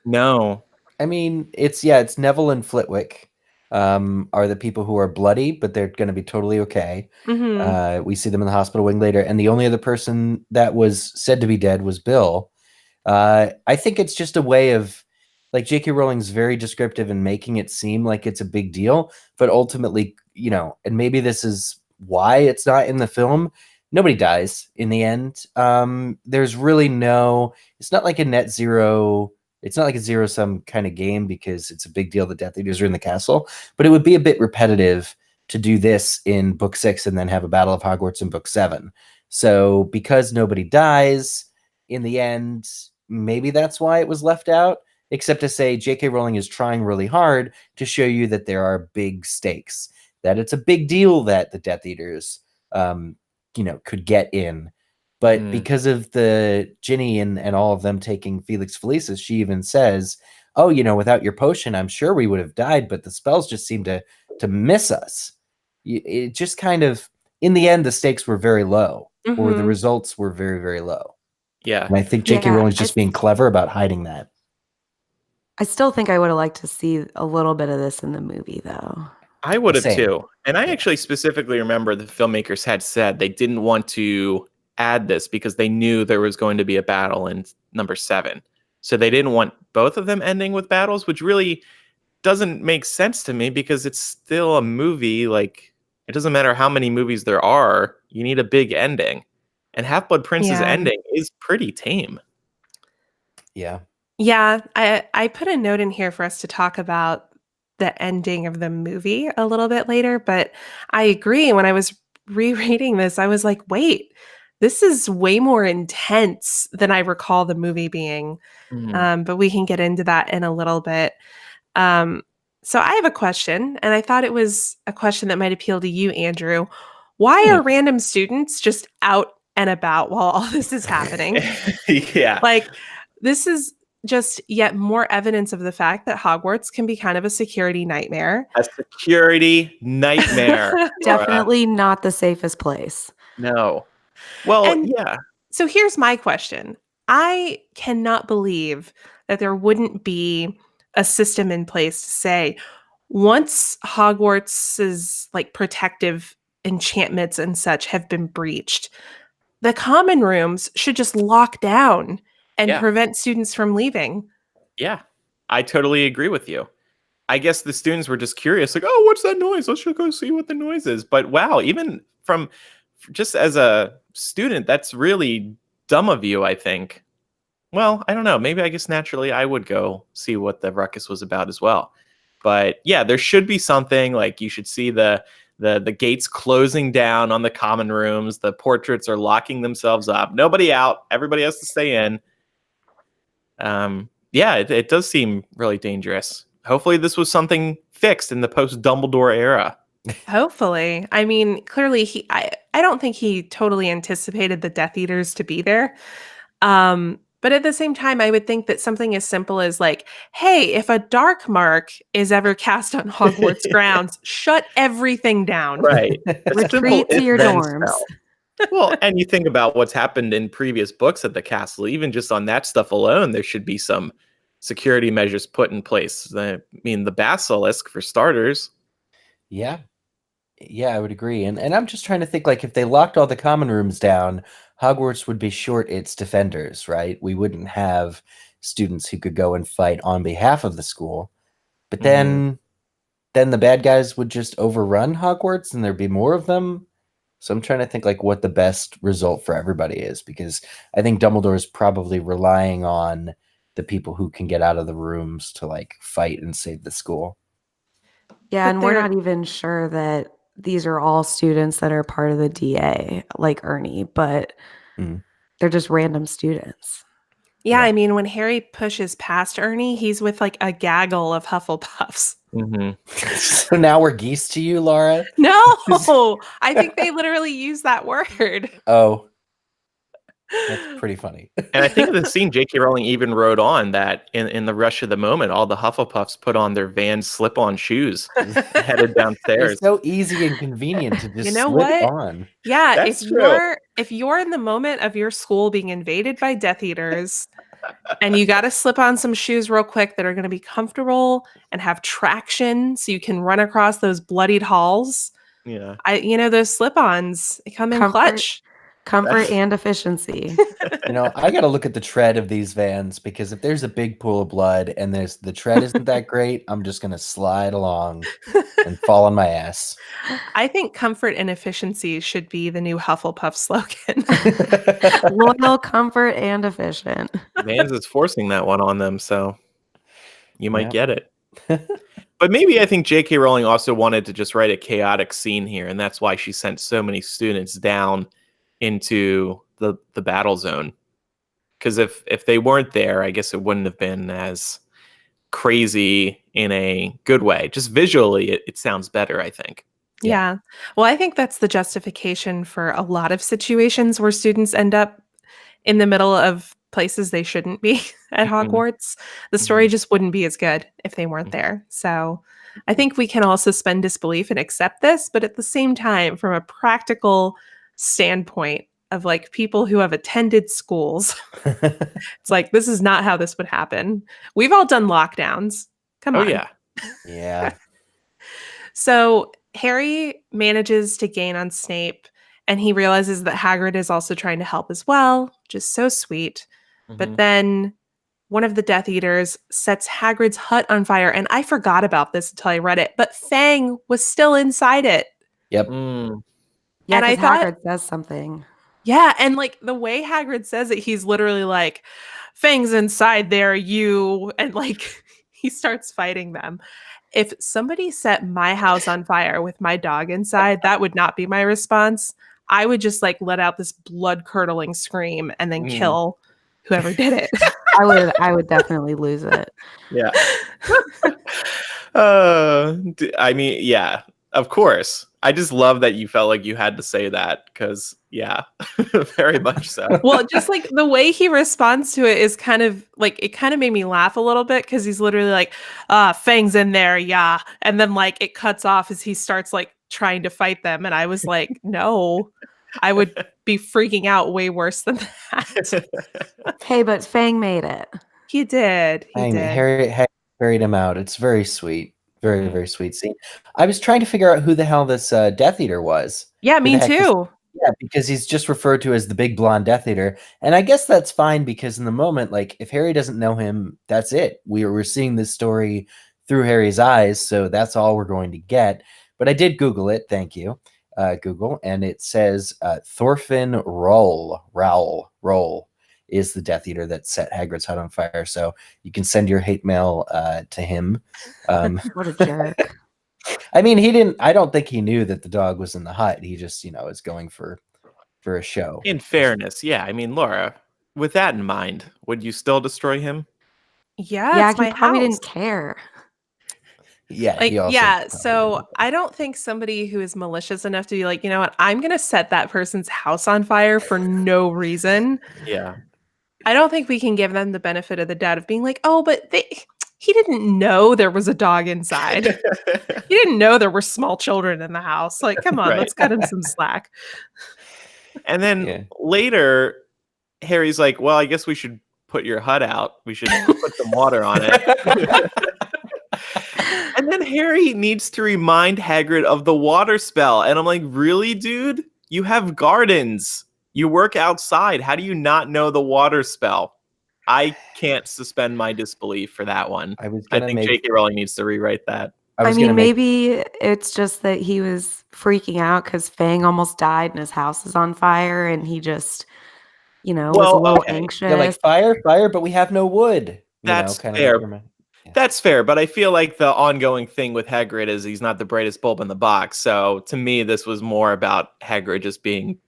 No. I mean, it's Neville and Flitwick are the people who are bloody, but they're going to be totally okay. Mm-hmm. We see them in the hospital wing later, and the only other person that was said to be dead was Bill. I think it's just a way of, like, J.K. Rowling's very descriptive in making it seem like it's a big deal, but ultimately, and maybe this is why it's not in the film. Nobody dies in the end. There's really it's not like a net zero. It's not like a zero sum kind of game because it's a big deal. The Death Eaters are in the castle, but it would be a bit repetitive to do this in book 6 and then have a Battle of Hogwarts in book 7. So because nobody dies in the end, maybe that's why it was left out, except to say J.K. Rowling is trying really hard to show you that there are big stakes, that it's a big deal that the Death Eaters, could get in. But because of the Ginny and all of them taking Felix Felicis, she even says, oh, without your potion, I'm sure we would have died, but the spells just seem to miss us. It just kind of, in the end, the stakes were very low, or the results were very, very low. Yeah. And I think J.K. Rowling's just being clever about hiding that. I still think I would have liked to see a little bit of this in the movie, though. I would have Same. too. And I actually specifically remember the filmmakers had said they didn't want to add this because they knew there was going to be a battle in number 7. So they didn't want both of them ending with battles, which really doesn't make sense to me because it's still a movie. Like, it doesn't matter how many movies there are, you need a big ending. And Half-Blood Prince's ending is pretty tame. Yeah. Yeah, I put a note in here for us to talk about the ending of the movie a little bit later, but I agree. When I was rereading this, I was like, wait, this is way more intense than I recall the movie being. But we can get into that in a little bit. So I have a question, and I thought it was a question that might appeal to you, Andrew. Why are random students just out and about while all this is happening? Yeah. Like, this is just yet more evidence of the fact that Hogwarts can be kind of a security nightmare. A security nightmare. Definitely not the safest place. No. Well, And yeah. So here's my question. I cannot believe that there wouldn't be a system in place to say, once Hogwarts's like protective enchantments and such have been breached, the common rooms should just lock down and prevent students from leaving. Yeah, I totally agree with you. I guess the students were just curious, like, oh, what's that noise? Let's go see what the noise is. But wow, even from just as a student, that's really dumb of you, I think. Well, I don't know. Maybe I guess naturally I would go see what the ruckus was about as well. But yeah, there should be something like you should see the gates closing down on the common rooms. The portraits are locking themselves up. Nobody out. Everybody has to stay in. Yeah, it does seem really dangerous. Hopefully this was something fixed in the post-Dumbledore era. Hopefully. I mean, clearly I don't think he totally anticipated the Death Eaters to be there. But at the same time, I would think that something as simple as like, hey, if a dark mark is ever cast on Hogwarts grounds, shut everything down. Right. Retreat to your dorms. Well, and you think about what's happened in previous books at the castle, even just on that stuff alone, there should be some security measures put in place. I mean, the basilisk, for starters. Yeah. Yeah, I would agree. And I'm just trying to think, like, if they locked all the common rooms down, Hogwarts would be short its defenders, right? We wouldn't have students who could go and fight on behalf of the school. But then the bad guys would just overrun Hogwarts and there'd be more of them. So I'm trying to think like what the best result for everybody is, because I think Dumbledore is probably relying on the people who can get out of the rooms to like fight and save the school. Yeah, But and we're not even sure that these are all students that are part of the DA, like Ernie, but they're just random students. Yeah, I mean, when Harry pushes past Ernie, he's with like a gaggle of Hufflepuffs. So now we're geese to you, Laura? No, I think they literally use that word. Oh. That's pretty funny. And I think in the scene, J.K. Rowling even wrote on that in the rush of the moment, all the Hufflepuffs put on their Vans slip-on shoes, headed They're downstairs. so easy and convenient to just You know slip what? on. Yeah, That's true. if you're in the moment of your school being invaded by Death Eaters and you got to slip on some shoes real quick that are going to be comfortable and have traction so you can run across those bloodied halls. Yeah. Those slip-ons, they come in Comfort. clutch. Comfort and efficiency. I got to look at the tread of these Vans, because if there's a big pool of blood and the tread isn't that great, I'm just going to slide along and fall on my ass. I think comfort and efficiency should be the new Hufflepuff slogan. Loyal, comfort, and efficient. Vans is forcing that one on them, so you might Yep. get it. But maybe I think J.K. Rowling also wanted to just write a chaotic scene here, and that's why she sent so many students down into the battle zone. Because if they weren't there, I guess it wouldn't have been as crazy in a good way. Just visually, it sounds better, I think. Yeah. Well, I think that's the justification for a lot of situations where students end up in the middle of places they shouldn't be at Mhm. Hogwarts. The story just wouldn't be as good if they weren't Mhm. there. So I think we can all suspend disbelief and accept this, but at the same time, from a practical standpoint of like people who have attended schools, it's like, this is not how this would happen. We've all done lockdowns. Come Oh, on. yeah. Yeah. So Harry manages to gain on Snape, and he realizes that Hagrid is also trying to help as well, which is so sweet. But Mhm. then one of the Death Eaters sets Hagrid's hut on fire, and I forgot about this until I read it, but Fang was still inside it. Yep. Mm. Yeah, And I because thought- Hagrid says something. Yeah, and like the way Hagrid says it, he's literally like, Fang's inside there, you, and like he starts fighting them. If somebody set my house on fire with my dog inside, that would not be my response. I would just like let out this blood-curdling scream and then kill whoever did it. I would definitely lose it. Yeah. I mean, yeah, of course. I just love that you felt like you had to say that because, yeah, very much so. Well, just like the way he responds to it is kind of like, it kind of made me laugh a little bit because he's literally like, Fang's in there, yeah. And then like it cuts off as he starts like trying to fight them. And I was like, no, I would be freaking out way worse than that. Hey, but Fang made it. He did. He did. Harry carried him out. It's very sweet. Very, Mhm. very sweet scene. I was trying to figure out who the hell this Death Eater was. Yeah, Who me the heck is- too. Yeah, because he's just referred to as the big blonde Death Eater. And I guess that's fine, because in the moment, like, if Harry doesn't know him, that's it. We're seeing this story through Harry's eyes, so that's all we're going to get. But I did Google it. Thank you, Google. And it says Thorfinn Rowell is the Death Eater that set Hagrid's hut on fire. So you can send your hate mail to him. What a jerk. I mean, I don't think he knew that the dog was in the hut. He just, is going for a show. In fairness, yeah. I mean, Laura, with that in mind, would you still destroy him? Yeah, Yeah, it's he my probably house. didn't care. Yeah, Like, he also yeah, probably so didn't. I don't think somebody who is malicious enough to be like, you know what, I'm going to set that person's house on fire for no reason. Yeah. I don't think we can give them the benefit of the doubt of being like, oh, but he didn't know there was a dog inside. He didn't know there were small children in the house. Like, come on, Right. let's cut him some slack. And then Yeah. later, Harry's like, well, I guess we should put your hut out. We should put some water on it. And then Harry needs to remind Hagrid of the water spell. And I'm like, really, dude? You have gardens. You work outside. How do you not know the water spell? I can't suspend my disbelief for that one. I was I gonna think make. J.K. Rowling needs to rewrite that. I I was mean, gonna make. maybe it's just that he was freaking out because Fang almost died and his house is on fire, and he just, was a Well, little okay. anxious. Yeah, like fire, but we have no wood. That's kind fair. of. That's fair, but I feel like the ongoing thing with Hagrid is he's not the brightest bulb in the box. So to me, this was more about Hagrid just being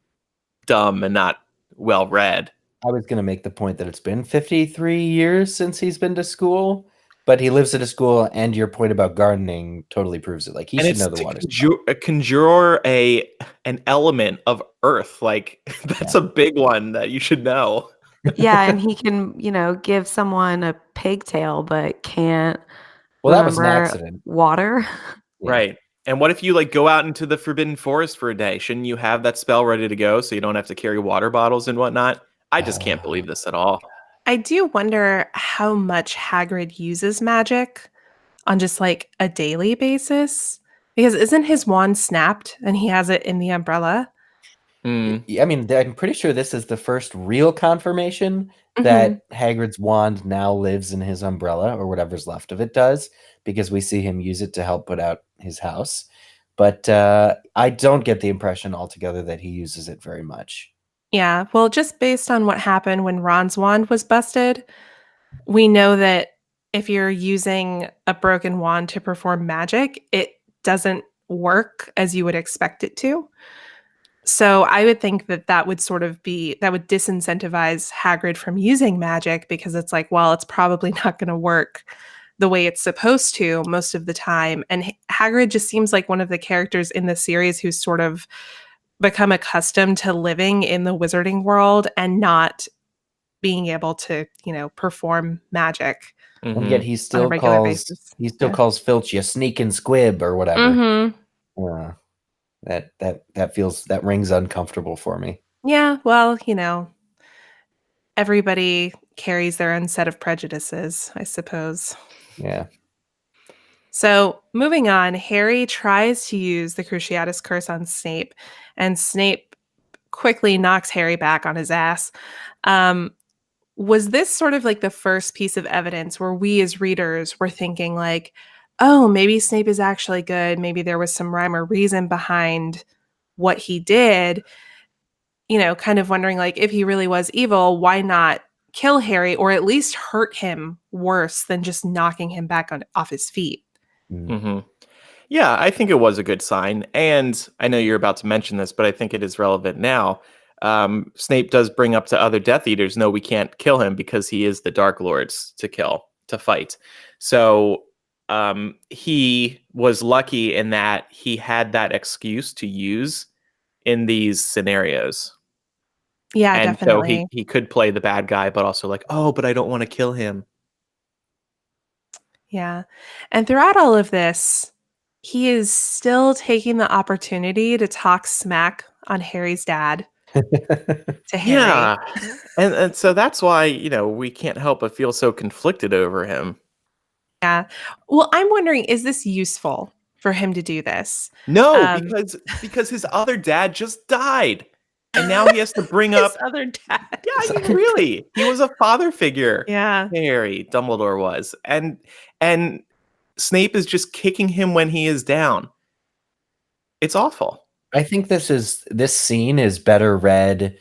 dumb and not well-read. I was gonna make the point that it's been 53 years since he's been to school. But he lives at a school, and your point about gardening totally proves it. Like, he And should it's know the to water. conjure an element of earth. Like that's Yeah. a big one that you should know. Yeah, and he can, give someone a pigtail, but can't Well, that was an remember accident. water. Yeah. Right. And what if you like go out into the Forbidden Forest for a day? Shouldn't you have that spell ready to go so you don't have to carry water bottles and whatnot? I just can't believe this at all. I do wonder how much Hagrid uses magic on just like a daily basis. Because isn't his wand snapped and he has it in the umbrella? Hmm. I mean, I'm pretty sure this is the first real confirmation that Hagrid's wand now lives in his umbrella, or whatever's left of it does, because we see him use it to help put out his house. But I don't get the impression altogether that he uses it very much. Yeah, well, just based on what happened when Ron's wand was busted, we know that if you're using a broken wand to perform magic, it doesn't work as you would expect it to. So I would think that that would disincentivize Hagrid from using magic because it's like, well, it's probably not going to work the way it's supposed to most of the time. And Hagrid just seems like one of the characters in the series who's sort of become accustomed to living in the wizarding world and not being able to, perform magic And yet Mhm. he on a still regular calls basis. calls Filch a sneak and squib or whatever. Mhm. That rings uncomfortable for me. Yeah, well, everybody carries their own set of prejudices, I suppose. Yeah. So, moving on, Harry tries to use the Cruciatus Curse on Snape, and Snape quickly knocks Harry back on his ass. Um, was this sort of like the first piece of evidence where we as readers were thinking like, oh, maybe Snape is actually good. Maybe there was some rhyme or reason behind what he did, kind of wondering like if he really was evil, why not kill Harry or at least hurt him worse than just knocking him back off his feet? Mhm. Yeah, I think it was a good sign. And I know you're about to mention this, but I think it is relevant now. Snape does bring up to other Death Eaters, no, we can't kill him because he is the Dark Lord's to fight. So he was lucky in that he had that excuse to use in these scenarios. Yeah, And so he, definitely. he could play the bad guy, but also like, oh, but I don't want to kill him. Yeah. And throughout all of this, he is still taking the opportunity to talk smack on Harry's dad to Harry. Yeah. And so that's why, we can't help but feel so conflicted over him. Yeah. Well, I'm wondering, is this useful for him to do this? No, Um, because his other dad just died. And now he has to bring his up other dad. yeah, I mean, really. He was a father figure. Yeah. Harry, Dumbledore was. And Snape is just kicking him when he is down. It's awful. I think this scene is better read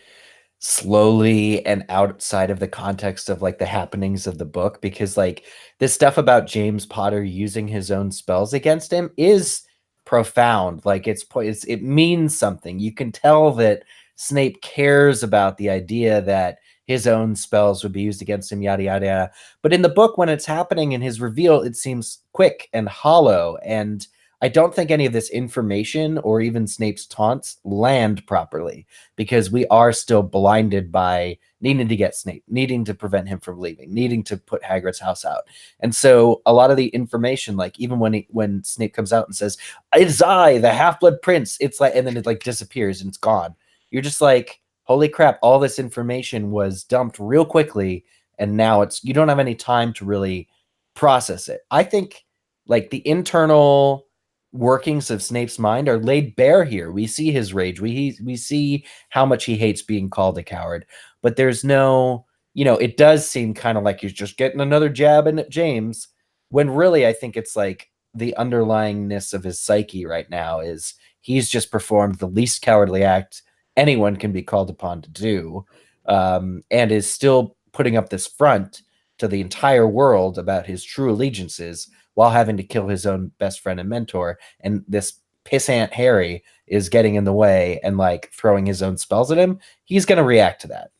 slowly and outside of the context of like the happenings of the book, because like this stuff about James Potter using his own spells against him is profound. Like it means something. You can tell that Snape cares about the idea that his own spells would be used against him, yada yada yada. But in the book, when it's happening in his reveal, it seems quick and hollow, and I don't think any of this information or even Snape's taunts land properly, because we are still blinded by needing to get Snape, needing to prevent him from leaving, needing to put Hagrid's house out. And so a lot of the information, like even when Snape comes out and says, "It's I, the Half-Blood Prince," it's like, and then it like disappears and it's gone. You're just like, holy crap, all this information was dumped real quickly, and now you don't have any time to really process it. I think like the internal workings of Snape's mind are laid bare here. We see his rage. We see how much he hates being called a coward. But there's no, it does seem kind of like he's just getting another jab in at James, when really I think it's like the underlyingness of his psyche right now is he's just performed the least cowardly act anyone can be called upon to do, and is still putting up this front to the entire world about his true allegiances while having to kill his own best friend and mentor. And this pissant Harry is getting in the way and like throwing his own spells at him. He's going to react to that.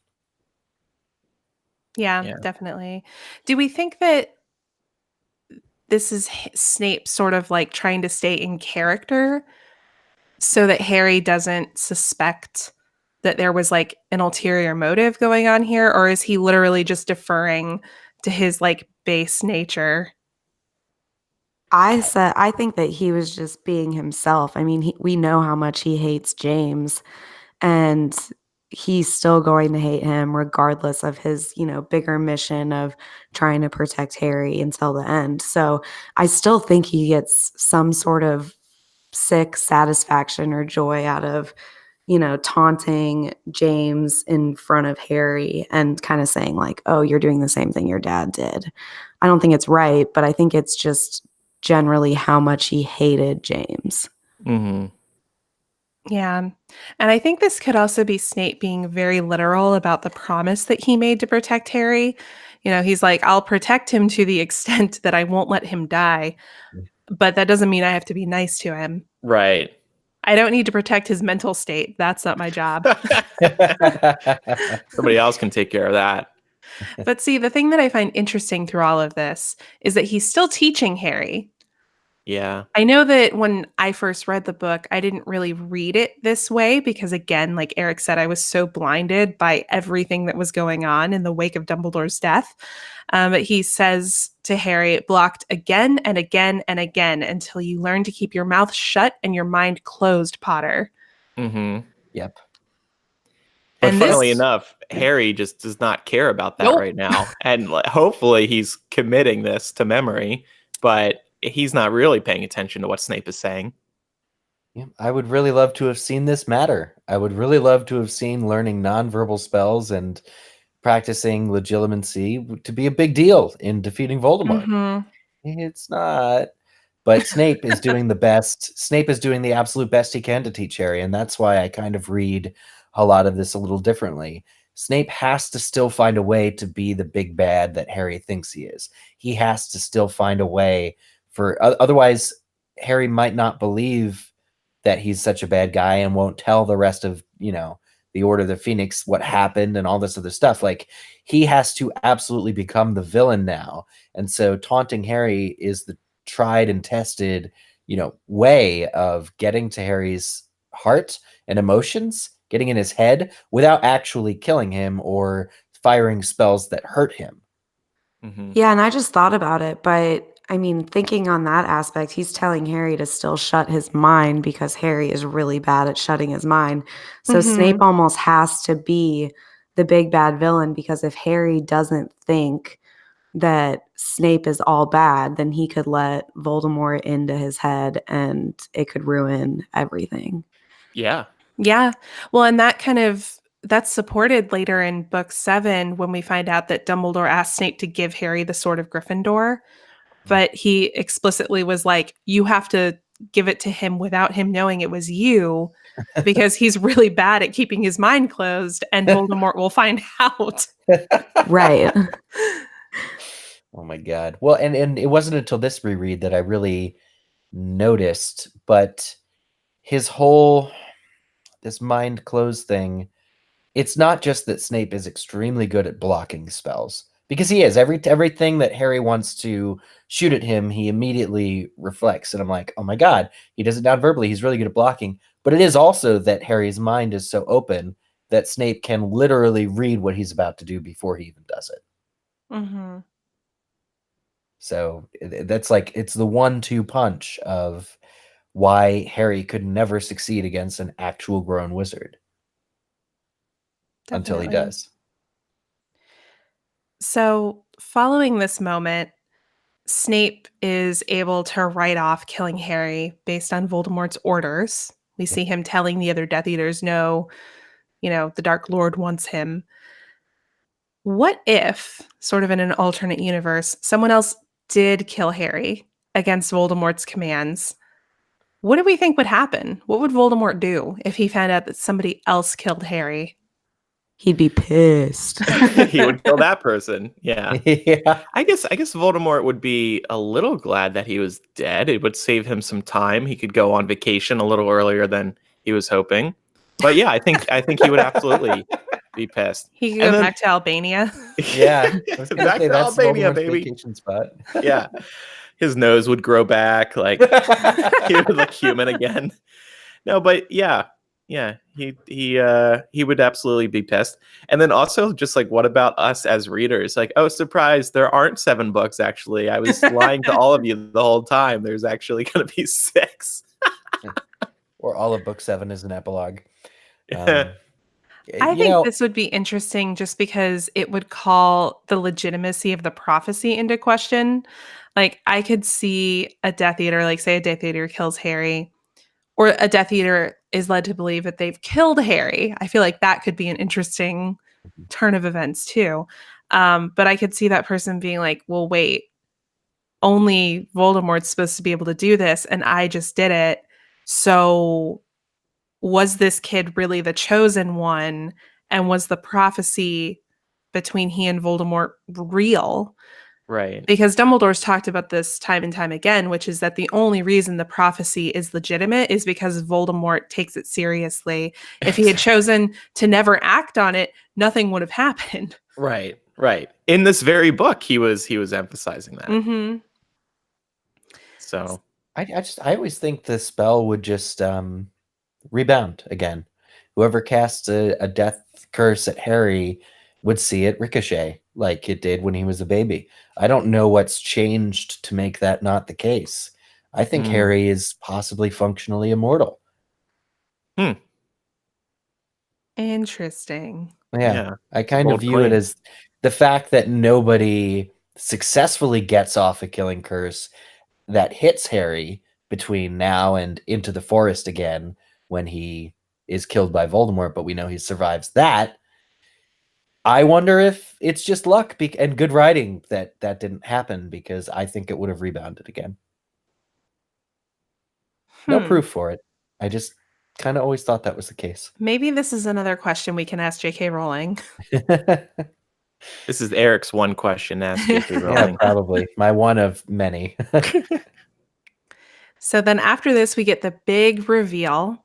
Yeah, Yeah. definitely. Do we think that this is Snape sort of like trying to stay in character so that Harry doesn't suspect that there was like an ulterior motive going on here, or is he literally just deferring to his like base nature? I think that he was just being himself. I mean, we know how much he hates James, and he's still going to hate him regardless of his, bigger mission of trying to protect Harry until the end. So I still think he gets some sort of sick satisfaction or joy out of, taunting James in front of Harry and kind of saying like, "Oh, you're doing the same thing your dad did." I don't think it's right, but I think it's just generally how much he hated James. Mm-hmm. Yeah. And I think this could also be Snape being very literal about the promise that he made to protect Harry. He's like, I'll protect him to the extent that I won't let him die. But that doesn't mean I have to be nice to him. Right. I don't need to protect his mental state. That's not my job. Somebody else can take care of that. But see, the thing that I find interesting through all of this is that he's still teaching Harry. Yeah. I know that when I first read the book, I didn't really read it this way because, again, like Eric said, I was so blinded by everything that was going on in the wake of Dumbledore's death. But he says to Harry, blocked again and again and again until you learn to keep your mouth shut and your mind closed, Potter. Mm-hmm. Yep. But And funnily enough, Harry just does not care about that right now. And hopefully he's committing this to memory, but he's not really paying attention to what Snape is saying. Yeah, I would really love to have seen this matter. I would really love to have seen learning nonverbal spells and practicing legitimacy to be a big deal in defeating Voldemort. Mm-hmm. It's not. But Snape is doing the best. Snape is doing the absolute best he can to teach Harry, and that's why I kind of read a lot of this a little differently. Snape has to still find a way to be the big bad that Harry thinks he is. He has to still find a way otherwise Harry might not believe that he's such a bad guy and won't tell the rest of, the Order of the Phoenix what happened and all this other stuff. Like, he has to absolutely become the villain now. And so taunting Harry is the tried and tested, way of getting to Harry's heart and emotions, getting in his head without actually killing him or firing spells that hurt him. Mm-hmm. Yeah, and I just thought about it, but I mean, thinking on that aspect, he's telling Harry to still shut his mind because Harry is really bad at shutting his mind. So Snape almost has to be the big bad villain, because if Harry doesn't think that Snape is all bad, then he could let Voldemort into his head and it could ruin everything. Yeah. Yeah. Well, and that's supported later in book 7 when we find out that Dumbledore asked Snape to give Harry the Sword of Gryffindor. But he explicitly was like, you have to give it to him without him knowing it was you, because he's really bad at keeping his mind closed and Voldemort will find out. Right. Oh my God. Well, and it wasn't until this reread that I really noticed, but his whole, this mind closed thing, it's not just that Snape is extremely good at blocking spells, because he is. Everything that Harry wants to shoot at him, he immediately reflects. And I'm like, oh my God, he does it non-verbally. He's really good at blocking. But it is also that Harry's mind is so open that Snape can literally read what he's about to do before he even does it. Mm-hmm. So that's like, it's the 1-2 punch of why Harry could never succeed against an actual grown wizard. Until he does. So following this moment, Snape is able to write off killing Harry based on Voldemort's orders. We see him telling the other Death Eaters, no, the Dark Lord wants him. What if, sort of in an alternate universe, someone else did kill Harry against Voldemort's commands? What do we think would happen? What would Voldemort do if he found out that somebody else killed Harry? He'd be pissed. He would kill that person. Yeah. Yeah. I guess Voldemort would be a little glad that he was dead. It would save him some time. He could go on vacation a little earlier than he was hoping. But yeah, I think he would absolutely be pissed. He could go back to Albania. Yeah. I was gonna Back say, to that's Albania, Voldemort's baby. vacation spot. Yeah. his nose would grow back, like he would look human again. No, but yeah, he would absolutely be pissed. And then also just like, what about us as readers? Like, oh, surprise, there aren't 7 books actually. I was lying to all of you the whole time. There's actually going to be 6. Or all of book 7 is an epilogue. I think this would be interesting just because it would call the legitimacy of the prophecy into question. Like, I could see a Death Eater, like say a Death Eater kills Harry, or a Death Eater is led to believe that they've killed Harry. I feel like that could be an interesting turn of events too. But I could see that person being like, well, wait, only Voldemort's supposed to be able to do this, and I just did it. So was this kid really the chosen one? And was the prophecy between he and Voldemort real? Right. Because Dumbledore's talked about this time and time again, which is that the only reason the prophecy is legitimate is because Voldemort takes it seriously. If he had chosen to never act on it, nothing would have happened. Right. In this very book, he was emphasizing that. Mm-hmm. So I always think the spell would just rebound again. Whoever casts a death curse at Harry would see it ricochet like it did when he was a baby. I don't know what's changed to make that not the case. I think Harry is possibly functionally immortal. Interesting. Yeah. I kind of view it as the fact that nobody successfully gets off a killing curse that hits Harry between now and into the forest again when he is killed by Voldemort, but we know he survives that. I wonder if it's just luck and good writing that didn't happen, because I think it would have rebounded again. No proof for it. I just kind of always thought that was the case. Maybe this is another question we can ask J.K. Rowling. This is Eric's one question asked J.K. Rowling. Yeah, probably. My one of many. So then after this, we get the big reveal.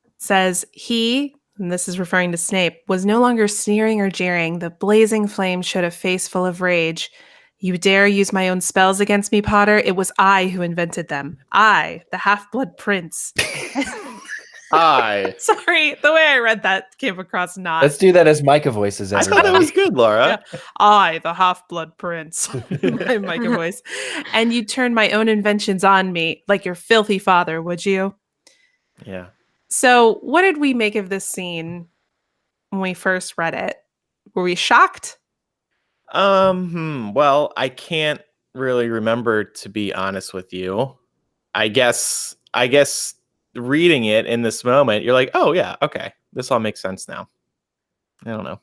It says he, and this is referring to Snape, was no longer sneering or jeering. The blazing flame showed a face full of rage. You dare use my own spells against me, Potter? It was I who invented them. I, the Half-Blood Prince. Sorry, the way I read that came across not. Let's do that as Micah voices. I thought it was good, Laura. Yeah. I, the Half-Blood Prince. My Micah voice. And you turned my own inventions on me like your filthy father, would you? Yeah. So what did we make of this scene when we first read it? Were we shocked? Well, I can't really remember, to be honest with you. I guess reading it in this moment, you're like, oh yeah, okay, this all makes sense now. I don't know.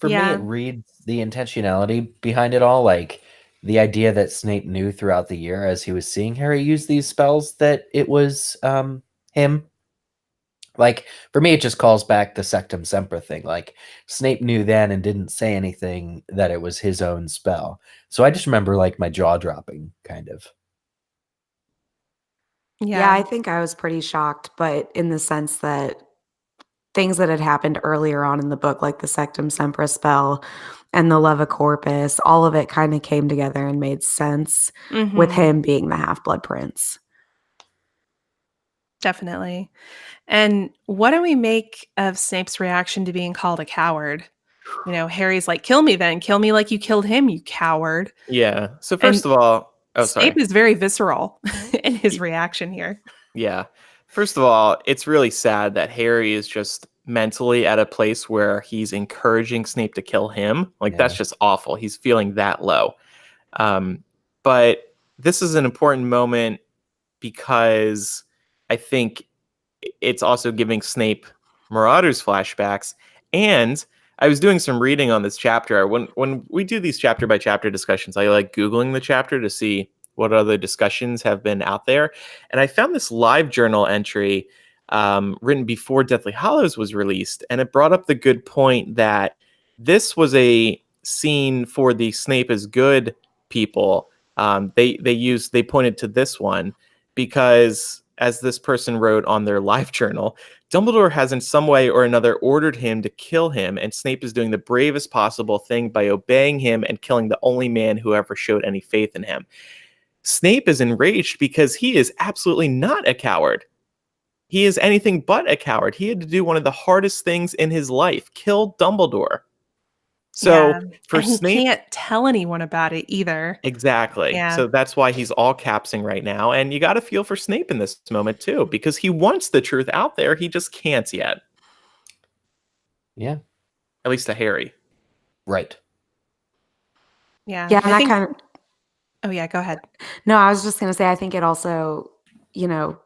For me, it reads the intentionality behind it all, like the idea that Snape knew throughout the year as he was seeing Harry use these spells that it was him. Like, for me, it just calls back the Sectum Sempra thing. Like, Snape knew then and didn't say anything that it was his own spell. So I just remember, like, my jaw dropping, kind of. Yeah, I think I was pretty shocked, but in the sense that things that had happened earlier on in the book, like the Sectum Sempra spell and the Levicorpus, all of it kind of came together and made sense with him being the Half-Blood Prince. Definitely. And what do we make of Snape's reaction to being called a coward? You know, Harry's like, kill me then. Kill me like you killed him, you coward. Yeah. So first of all, Snape is very visceral in his reaction here. Yeah. First of all, it's really sad that Harry is just mentally at a place where he's encouraging Snape to kill him. Like, that's just awful. He's feeling that low. But this is an important moment because I think it's also giving Snape Marauders flashbacks. And I was doing some reading on this chapter. When we do these chapter by chapter discussions, I like Googling the chapter to see what other discussions have been out there. And I found this live journal entry written before Deathly Hallows was released. And it brought up the good point that this was a scene for the Snape is good people. They pointed to this one because, as this person wrote on their live journal, Dumbledore has in some way or another ordered him to kill him, and Snape is doing the bravest possible thing by obeying him and killing the only man who ever showed any faith in him. Snape is enraged because he is absolutely not a coward. He is anything but a coward. He had to do one of the hardest things in his life, kill Dumbledore. So for and he Snape, can't tell anyone about it either. exactly. Yeah. So that's why he's all capsing right now. And you got to feel for Snape in this moment too, because he wants the truth out there. He just can't yet. Yeah. At least to Harry. Right. Yeah. Yeah, and that kind of. Oh yeah, go ahead. No, I was just going to say, I think it also,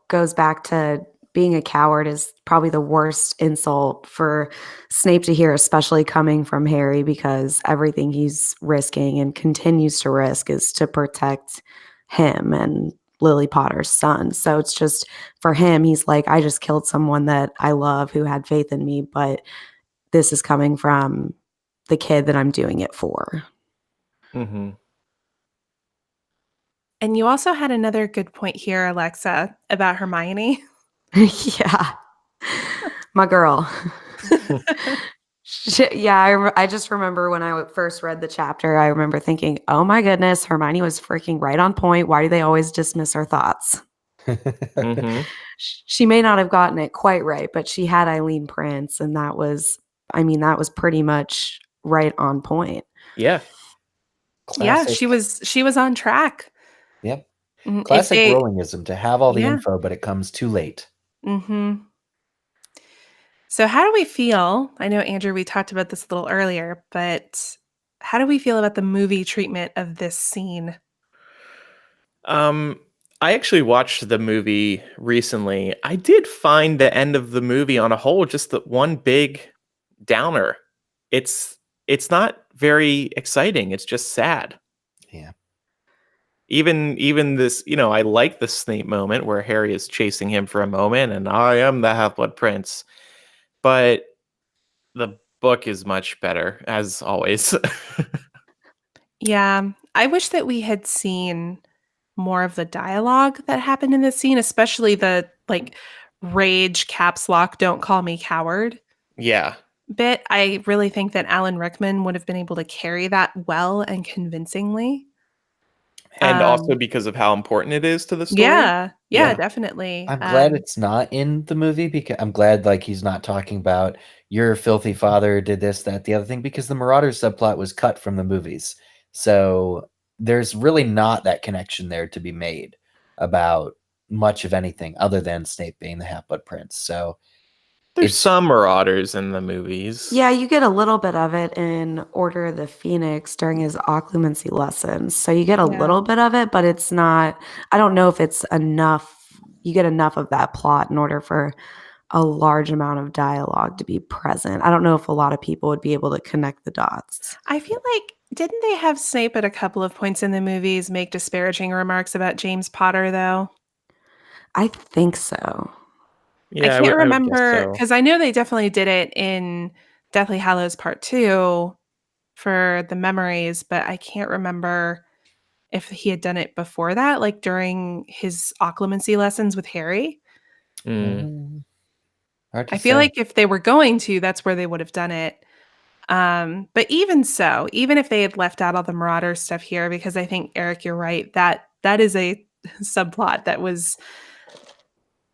goes back to being a coward is probably the worst insult for Snape to hear, especially coming from Harry, because everything he's risking and continues to risk is to protect him and Lily Potter's son. So it's just for him, he's like, I just killed someone that I love who had faith in me, but this is coming from the kid that I'm doing it for. Mm-hmm. And you also had another good point here, Alexa, about Hermione. Yeah. My girl. I just remember when I first read the chapter, I remember thinking, oh my goodness, Hermione was freaking right on point. Why do they always dismiss her thoughts? Mm-hmm. She may not have gotten it quite right, but she had Eileen Prince, and that was pretty much right on point. Yeah. Yeah, she was on track. Yep. Mm, Classic Rowlingism, to have all the Yeah. info, but it comes too late. Mm-hmm. So how do we feel? I know, Andrew, we talked about this a little earlier, but how do we feel about the movie treatment of this scene? I actually watched the movie recently. I did find the end of the movie on a whole just the one big downer. It's not very exciting. It's just sad. Yeah. Even this, I like the Snape moment where Harry is chasing him for a moment and I am the Half-Blood Prince. But the book is much better, as always. Yeah, I wish that we had seen more of the dialogue that happened in this scene, especially the rage caps lock, don't call me coward Yeah. bit. I really think that Alan Rickman would have been able to carry that well and convincingly. And also because of how important it is to the story. Yeah, Yeah. definitely. I'm glad it's not in the movie, because I'm glad he's not talking about your filthy father did this, that, the other thing, because the Marauders subplot was cut from the movies. So there's really not that connection there to be made about much of anything other than Snape being the Half-Blood Prince. So There's some Marauders in the movies. Yeah, you get a little bit of it in Order of the Phoenix during his occlumency lessons. So you get a little bit of it, but it's not, I don't know if it's enough. You get enough of that plot in order for a large amount of dialogue to be present. I don't know if a lot of people would be able to connect the dots. I feel like, didn't they have Snape at a couple of points in the movies make disparaging remarks about James Potter, though? I think so. Yeah, I can't remember, because I know they definitely did it in Deathly Hallows Part 2 for the memories, but I can't remember if he had done it before that, like during his occlumency lessons with Harry. Mm. I feel like if they were going to, that's where they would have done it. But even so, even if they had left out all the Marauder stuff here, because I think, Eric, you're right, that is a subplot that was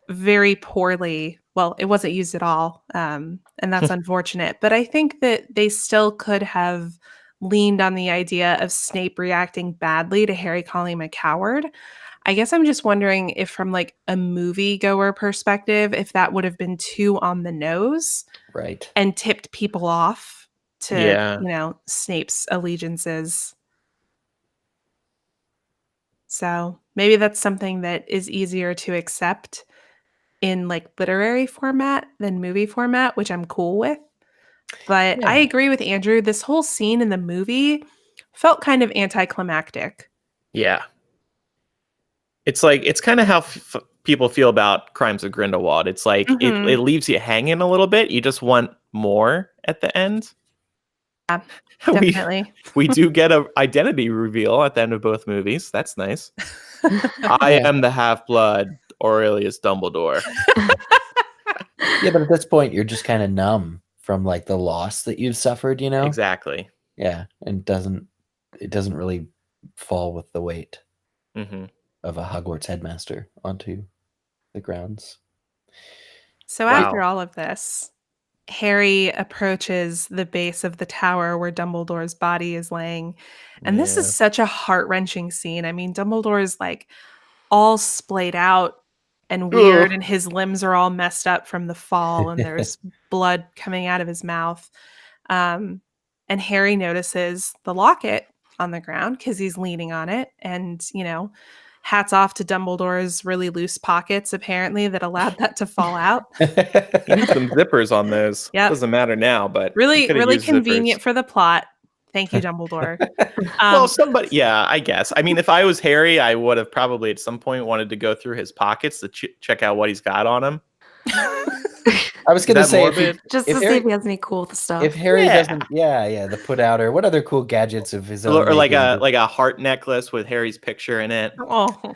very poorly, well, it wasn't used at all, and that's unfortunate. But I think that they still could have leaned on the idea of Snape reacting badly to Harry calling him a coward. I guess I'm just wondering if, from a moviegoer perspective, if that would have been too on the nose, right, and tipped people off to Snape's allegiances. So maybe that's something that is easier to accept in literary format than movie format, which I'm cool with. But I agree with Andrew. This whole scene in the movie felt kind of anticlimactic. Yeah. It's kind of how people feel about Crimes of Grindelwald. It's like it leaves you hanging a little bit. You just want more at the end. Yeah, definitely. We do get an identity reveal at the end of both movies. That's nice. I am the Half-Blood Aurelius Dumbledore. Yeah, but at this point, you're just kind of numb from like the loss that you've suffered, you know? Exactly. Yeah, and it doesn't really fall with the weight of a Hogwarts headmaster onto the grounds. So Wow. after all of this, Harry approaches the base of the tower where Dumbledore's body is laying. And this is Yeah. such a heart-wrenching scene. I mean, Dumbledore's like all splayed out and weird, Ugh. and his limbs are all messed up from the fall, and there's blood coming out of his mouth. And Harry notices the locket on the ground because he's leaning on it. And, hats off to Dumbledore's really loose pockets, apparently, that allowed that to fall out. He needs some zippers on those. Yep. Doesn't matter now, but he Really, coulda really used convenient zippers. for the plot. Thank you, Dumbledore. Well, somebody, yeah, I guess. I mean, if I was Harry, I would have probably at some point wanted to go through his pockets to check out what he's got on him. I was going to say, just to see if he has any cool stuff. If Harry doesn't, the put out or what other cool gadgets of his own, or like a heart necklace with Harry's picture in it. Oh,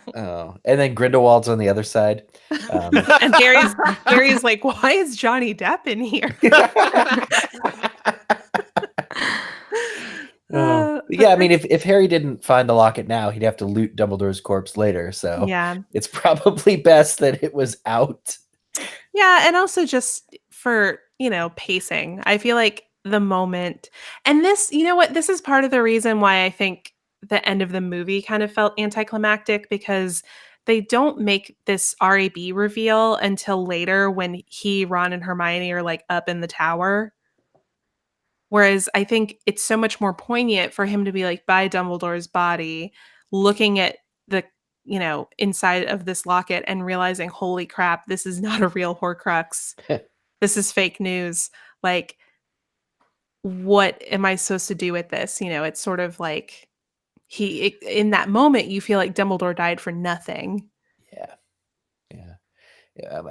and then Grindelwald's on the other side. And Harry's like, why is Johnny Depp in here? Yeah, I mean, if Harry didn't find the locket now, he'd have to loot Dumbledore's corpse later. So yeah, it's probably best that it was out. Yeah, and also just for, pacing. I feel like the moment, and this, you know what, this is part of the reason why I think the end of the movie kind of felt anticlimactic, because they don't make this RAB reveal until later when Ron, and Hermione are like up in the tower. Whereas I think it's so much more poignant for him to be like by Dumbledore's body, looking at the, inside of this locket and realizing, holy crap, this is not a real Horcrux. This is fake news. Like, what am I supposed to do with this? It's sort of like in that moment, you feel like Dumbledore died for nothing. Yeah,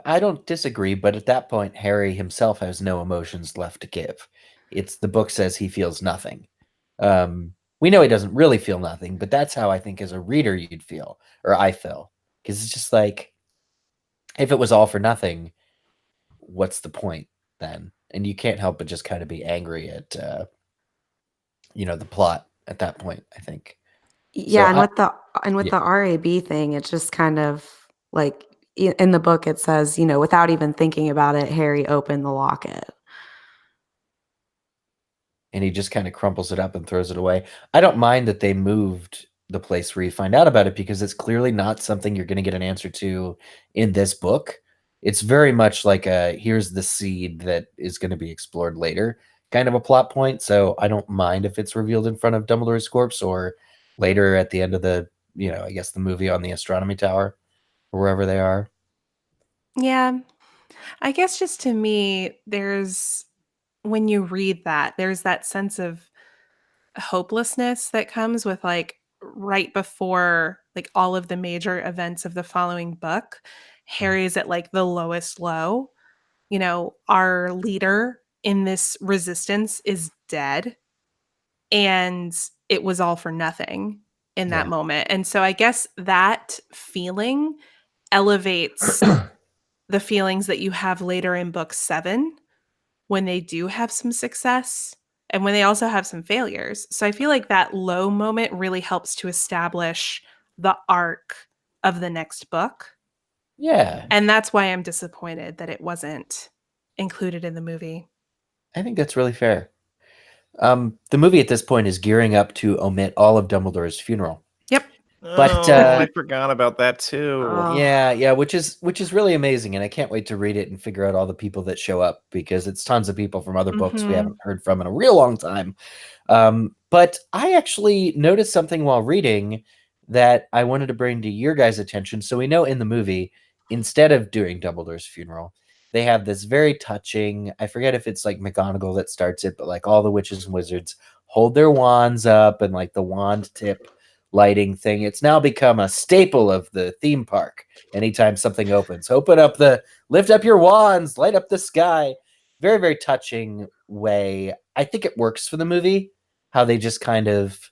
I don't disagree, but at that point, Harry himself has no emotions left to give. The book says he feels nothing. We know he doesn't really feel nothing, but that's how I think as a reader you'd feel, or I feel. Because it's just like, if it was all for nothing, what's the point then? And you can't help but just kind of be angry at, the plot at that point, I think. Yeah, so with the RAB thing, it's just kind of like in the book it says, without even thinking about it, Harry opened the locket. And he just kind of crumples it up and throws it away. I don't mind that they moved the place where you find out about it, because it's clearly not something you're going to get an answer to in this book. It's very much like here's the seed that is going to be explored later kind of a plot point. So I don't mind if it's revealed in front of Dumbledore's corpse or later at the end of the, I guess the movie on the astronomy tower or wherever they are. Yeah. I guess just to me, when you read that, there's that sense of hopelessness that comes with like right before like all of the major events of the following book. Harry's at like the lowest low. Our leader in this resistance is dead, and it was all for nothing in that moment. And so I guess that feeling elevates the feelings that you have later in book 7 when they do have some success and when they also have some failures. So I feel like that low moment really helps to establish the arc of the next book. Yeah. And that's why I'm disappointed that it wasn't included in the movie. I think that's really fair. The movie at this point is gearing up to omit all of Dumbledore's funeral. Yep. But I forgot about that too. Yeah, which is really amazing, and I can't wait to read it and figure out all the people that show up, because it's tons of people from other books we haven't heard from in a real long time. But I actually noticed something while reading that I wanted to bring to your guys' attention. So we know in the movie, instead of doing Dumbledore's funeral, they have this very touching, I forget if it's like McGonagall that starts it, but like all the witches and wizards hold their wands up, and like the wand tip lighting thing. It's now become a staple of the theme park. Anytime something opens, lift up your wands, light up the sky. Very, very touching way. I think it works for the movie, how they just kind of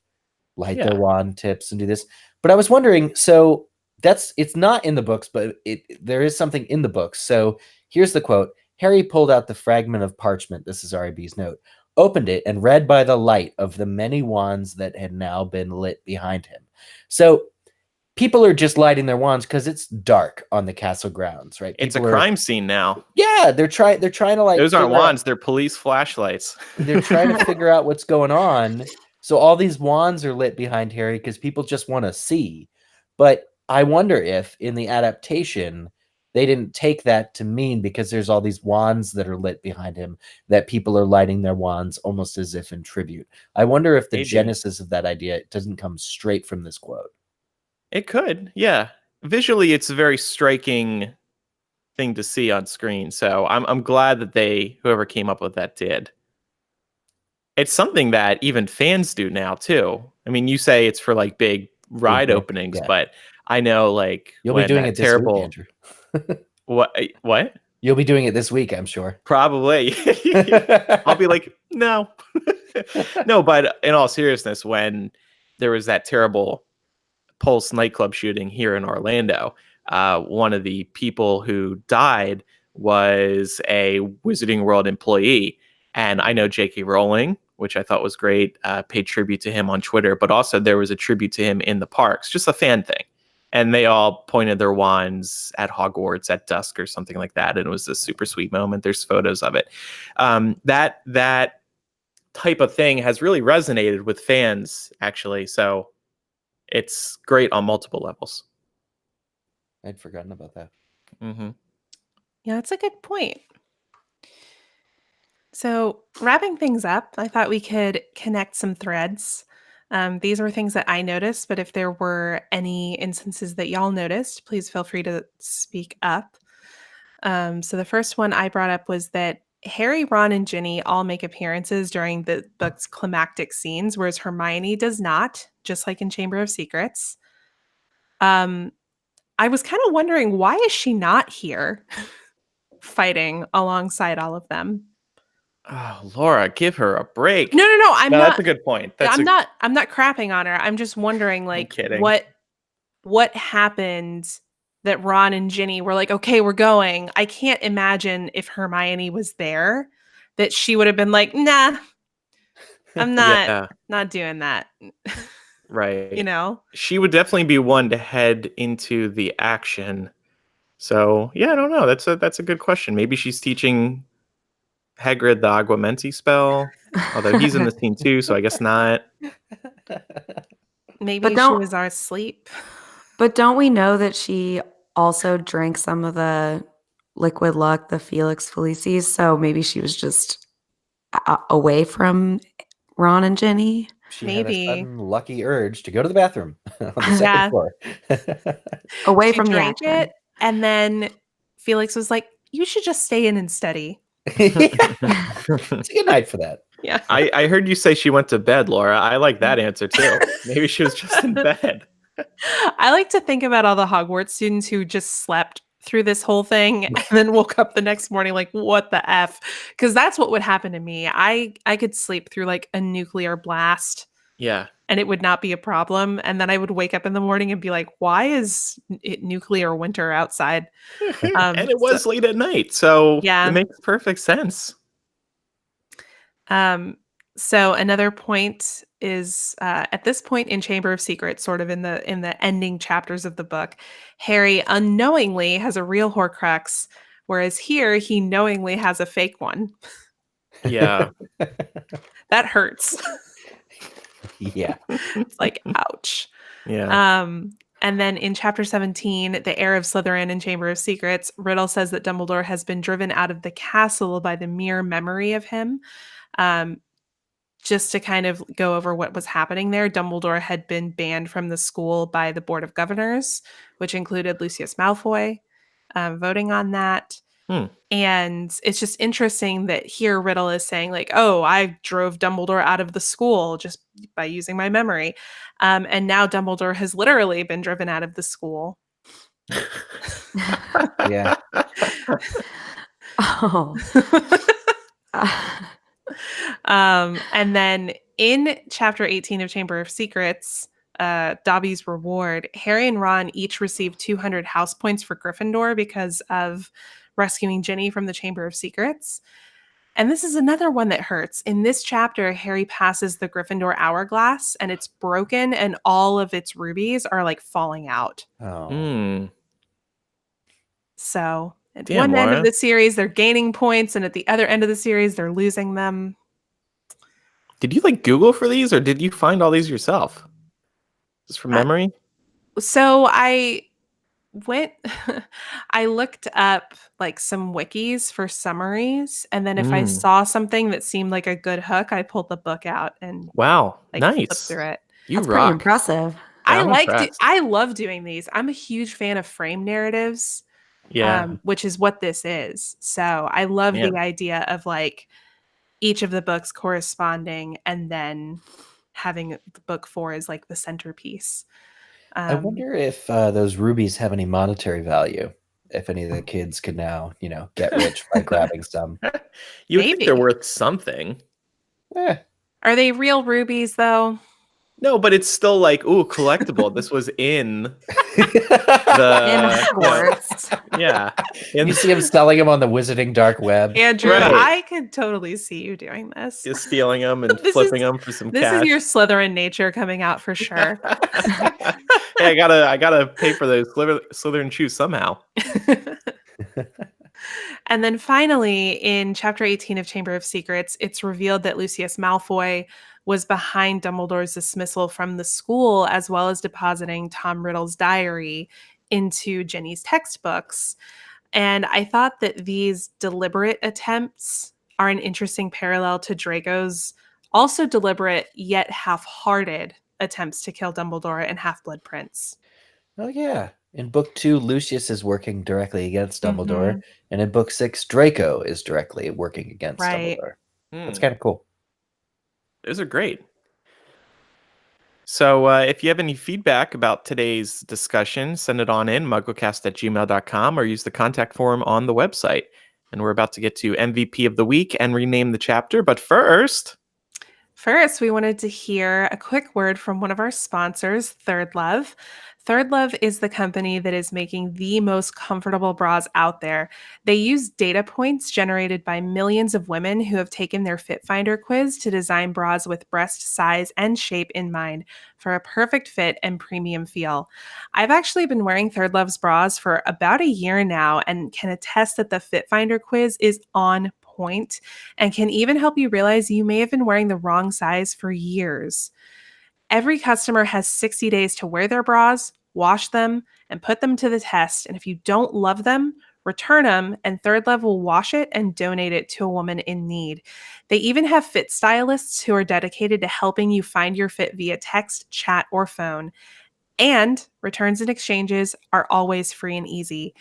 light their wand tips and do this. But I was wondering, so it's not in the books, but there is something in the books. So here's the quote. Harry pulled out the fragment of parchment, this is R.A.B's note, opened it, and read by the light of the many wands that had now been lit behind him. So people are just lighting their wands because it's dark on the castle grounds, right? It's a People crime scene now. Yeah, they're trying to like those aren't figure out- wands, they're police flashlights. they're trying to figure out what's going on. So all these wands are lit behind Harry because people just want to see. But I wonder if in the adaptation they didn't take that to mean because there's all these wands that are lit behind him that people are lighting their wands almost as if in tribute. I wonder if the Maybe. genesis of that idea doesn't come straight from this quote. It could, yeah. Visually, it's a very striking thing to see on screen. So I'm glad that whoever came up with that did. It's something that even fans do now too. I mean, you say it's for like big ride openings, yeah. but I know like You'll be doing it this week, Andrew. What? You'll be doing it this week, I'm sure. Probably. I'll be like, no. No, but in all seriousness, when there was that terrible Pulse nightclub shooting here in Orlando, one of the people who died was a Wizarding World employee. And I know J.K. Rowling, which I thought was great, paid tribute to him on Twitter, but also there was a tribute to him in the parks, just a fan thing. And they all pointed their wands at Hogwarts at dusk or something like that. And it was a super sweet moment. There's photos of it. That type of thing has really resonated with fans, actually. So it's great on multiple levels. I'd forgotten about that. Mm-hmm. Yeah, that's a good point. So wrapping things up, I thought we could connect some threads. These were things that I noticed, but if there were any instances that y'all noticed, please feel free to speak up. So the first one I brought up was that Harry, Ron, and Ginny all make appearances during the book's climactic scenes, whereas Hermione does not, just like in Chamber of Secrets. I was kind of wondering, why is she not here fighting alongside all of them? Oh, Laura, give her a break. No, I'm not. That's a good point. I'm not crapping on her. I'm just wondering, like, what happened that Ron and Ginny were like, okay, we're going. I can't imagine if Hermione was there that she would have been like, nah, I'm not doing that. Right. You know? She would definitely be one to head into the action. So yeah, I don't know. That's a good question. Maybe she's teaching Hagrid the Aguamenti spell, although he's in the scene too, so I guess not. Maybe she was asleep. But don't we know that she also drank some of the liquid luck, the Felix Felicis? So maybe she was just away from Ron and Ginny. She had a sudden lucky urge to go to the bathroom on the second floor. Away she from drank the action. it, and then Felix was like, you should just stay in and study. It's a good night for that. Yeah. I heard you say she went to bed, Laura. I like that answer too. Maybe she was just in bed. I like to think about all the Hogwarts students who just slept through this whole thing and then woke up the next morning like, what the F? Because that's what would happen to me. I could sleep through like a nuclear blast. Yeah. And it would not be a problem. And then I would wake up in the morning and be like, why is it nuclear winter outside? And it was late at night. So yeah. It makes perfect sense. So another point is at this point in Chamber of Secrets, sort of in the ending chapters of the book, Harry unknowingly has a real Horcrux, whereas here he knowingly has a fake one. Yeah. That hurts. Yeah. It's like, ouch. Yeah. And then in chapter 17, the heir of Slytherin and Chamber of Secrets, Riddle says that Dumbledore has been driven out of the castle by the mere memory of him. Just to kind of go over what was happening there, Dumbledore had been banned from the school by the Board of Governors, which included Lucius Malfoy voting on that. And it's just interesting that here Riddle is saying like, oh, I drove Dumbledore out of the school just by using my memory. And now Dumbledore has literally been driven out of the school. Yeah. Oh. And then in chapter 18 of Chamber of Secrets, Dobby's Reward, Harry and Ron each received 200 house points for Gryffindor because of rescuing Ginny from the Chamber of Secrets. And this is another one that hurts. In this chapter, Harry passes the Gryffindor hourglass and it's broken and all of its rubies are like falling out. Oh. So at Damn, one end of Laura. the series, they're gaining points, and at the other end of the series, they're losing them. Did you like Google for these, or did you find all these yourself? Just from memory? So I went, I looked up like some wikis for summaries, and then if I saw something that seemed like a good hook, I pulled the book out and Wow, like flip nice. through it. You That's pretty rock. impressive. Yeah, I'm impressed. I love doing these. I'm a huge fan of frame narratives. Yeah. Which is what this is. So I love Man. the idea of like each of the books corresponding and then having the book 4 as like the centerpiece. I wonder if those rubies have any monetary value. If any of the kids could now, get rich by grabbing some. You would think they're Maybe. worth something. Are they real rubies though? No, but it's still like, ooh, collectible. This was in In the Hogwarts. yeah. You see him selling them on the wizarding dark web. Andrew, Right. I could totally see you doing this. Just stealing them and This flipping is- them for some This cash. is your Slytherin nature coming out for sure. Hey, I gotta pay for those Slytherin shoes somehow. And then finally, in chapter 18 of Chamber of Secrets, it's revealed that Lucius Malfoy was behind Dumbledore's dismissal from the school, as well as depositing Tom Riddle's diary into Ginny's textbooks. And I thought that these deliberate attempts are an interesting parallel to Draco's also deliberate yet half-hearted attempts to kill Dumbledore and Half-Blood Prince. Oh, yeah. In book 2, Lucius is working directly against Dumbledore. And in book 6, Draco is directly working against Dumbledore. That's kind of cool. Those are great. So if you have any feedback about today's discussion, send it on in, mugglecast@gmail.com, or use the contact form on the website. And we're about to get to MVP of the week and rename the chapter. But first, we wanted to hear a quick word from one of our sponsors, Third Love. Third Love is the company that is making the most comfortable bras out there. They use data points generated by millions of women who have taken their Fit Finder quiz to design bras with breast size and shape in mind for a perfect fit and premium feel. I've actually been wearing Third Love's bras for about a year now and can attest that the Fit Finder quiz is on point and can even help you realize you may have been wearing the wrong size for years. Every customer has 60 days to wear their bras, wash them, and put them to the test. And if you don't love them, return them, and Third Love will wash it and donate it to a woman in need. They even have fit stylists who are dedicated to helping you find your fit via text, chat, or phone. And returns and exchanges are always free and easy.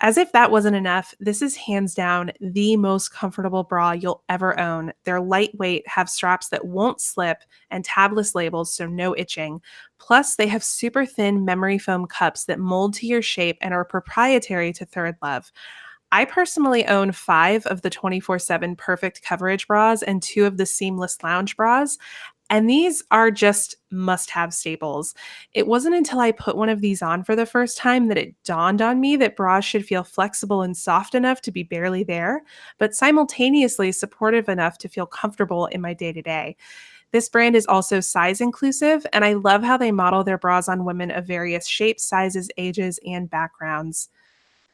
As if that wasn't enough, this is hands down the most comfortable bra you'll ever own. They're lightweight, have straps that won't slip, and tabless labels, so no itching. Plus, they have super thin memory foam cups that mold to your shape and are proprietary to Third Love. I personally own 5 of the 24/7 perfect coverage bras and 2 of the seamless lounge bras. And these are just must-have staples. It wasn't until I put one of these on for the first time that it dawned on me that bras should feel flexible and soft enough to be barely there, but simultaneously supportive enough to feel comfortable in my day-to-day. This brand is also size inclusive, and I love how they model their bras on women of various shapes, sizes, ages, and backgrounds.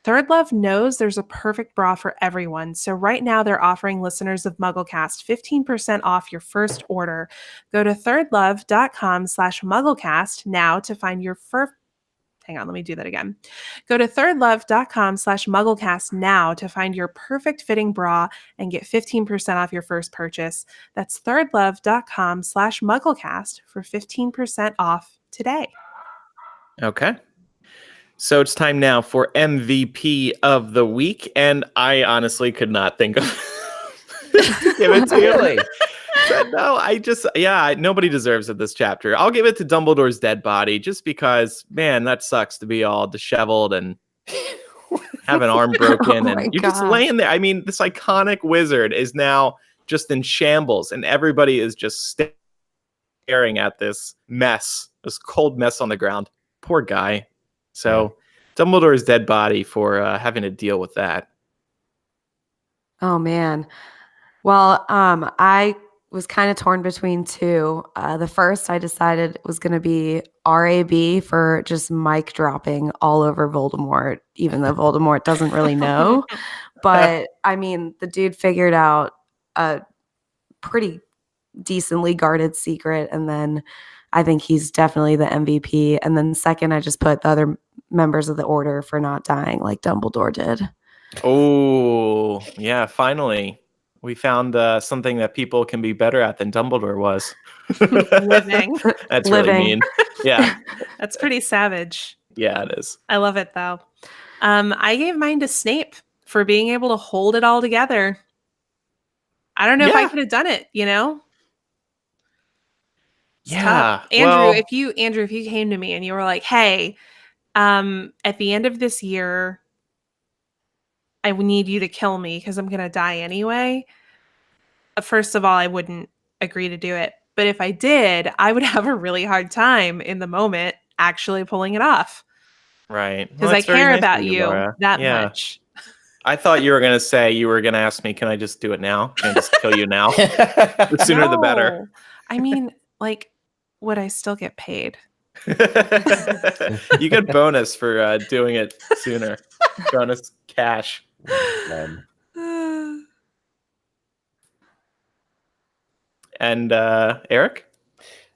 Third Love knows there's a perfect bra for everyone, so right now they're offering listeners of MuggleCast 15% off your first order. Go to thirdlove.com/MuggleCast now to find your Hang on, let me do that again. Go to thirdlove.com/MuggleCast now to find your perfect fitting bra and get 15% off your first purchase. That's thirdlove.com/MuggleCast for 15% off today. okay. So it's time now for MVP of the week, and I honestly could not think of to give it to you. Really? No, nobody deserves it this chapter. I'll give it to Dumbledore's dead body just because, man, that sucks to be all disheveled and have an arm broken, Oh and my you're just gosh. laying there. I mean, this iconic wizard is now just in shambles, and everybody is just staring at this mess, this cold mess on the ground. Poor guy. So Dumbledore's dead body for having to deal with that. Oh man. Well, I was kind of torn between two. The first I decided was going to be RAB for just mic dropping all over Voldemort, even though Voldemort doesn't really know. But I mean, the dude figured out a pretty decently guarded secret, and then I think he's definitely the MVP. And then second, I just put the other members of the order for not dying like Dumbledore did. Oh, yeah, finally. We found something that people can be better at than Dumbledore was. Living. That's really Living. mean. Yeah. That's pretty savage. Yeah, it is. I love it though. I gave mine to Snape for being able to hold it all together. I don't know if I could have done it, you know? It's tough. Andrew, if you came to me and you were like, "Hey, at the end of this year, I would need you to kill me because I'm gonna die anyway." First of all, I wouldn't agree to do it. But if I did, I would have a really hard time in the moment actually pulling it off. Right. Because I care about you that much. I thought you were going to say, you were going to ask me, can I just do it now? Can I just kill you now? The sooner the better. I mean, like, would I still get paid? You get bonus for doing it sooner. Bonus cash. And Eric?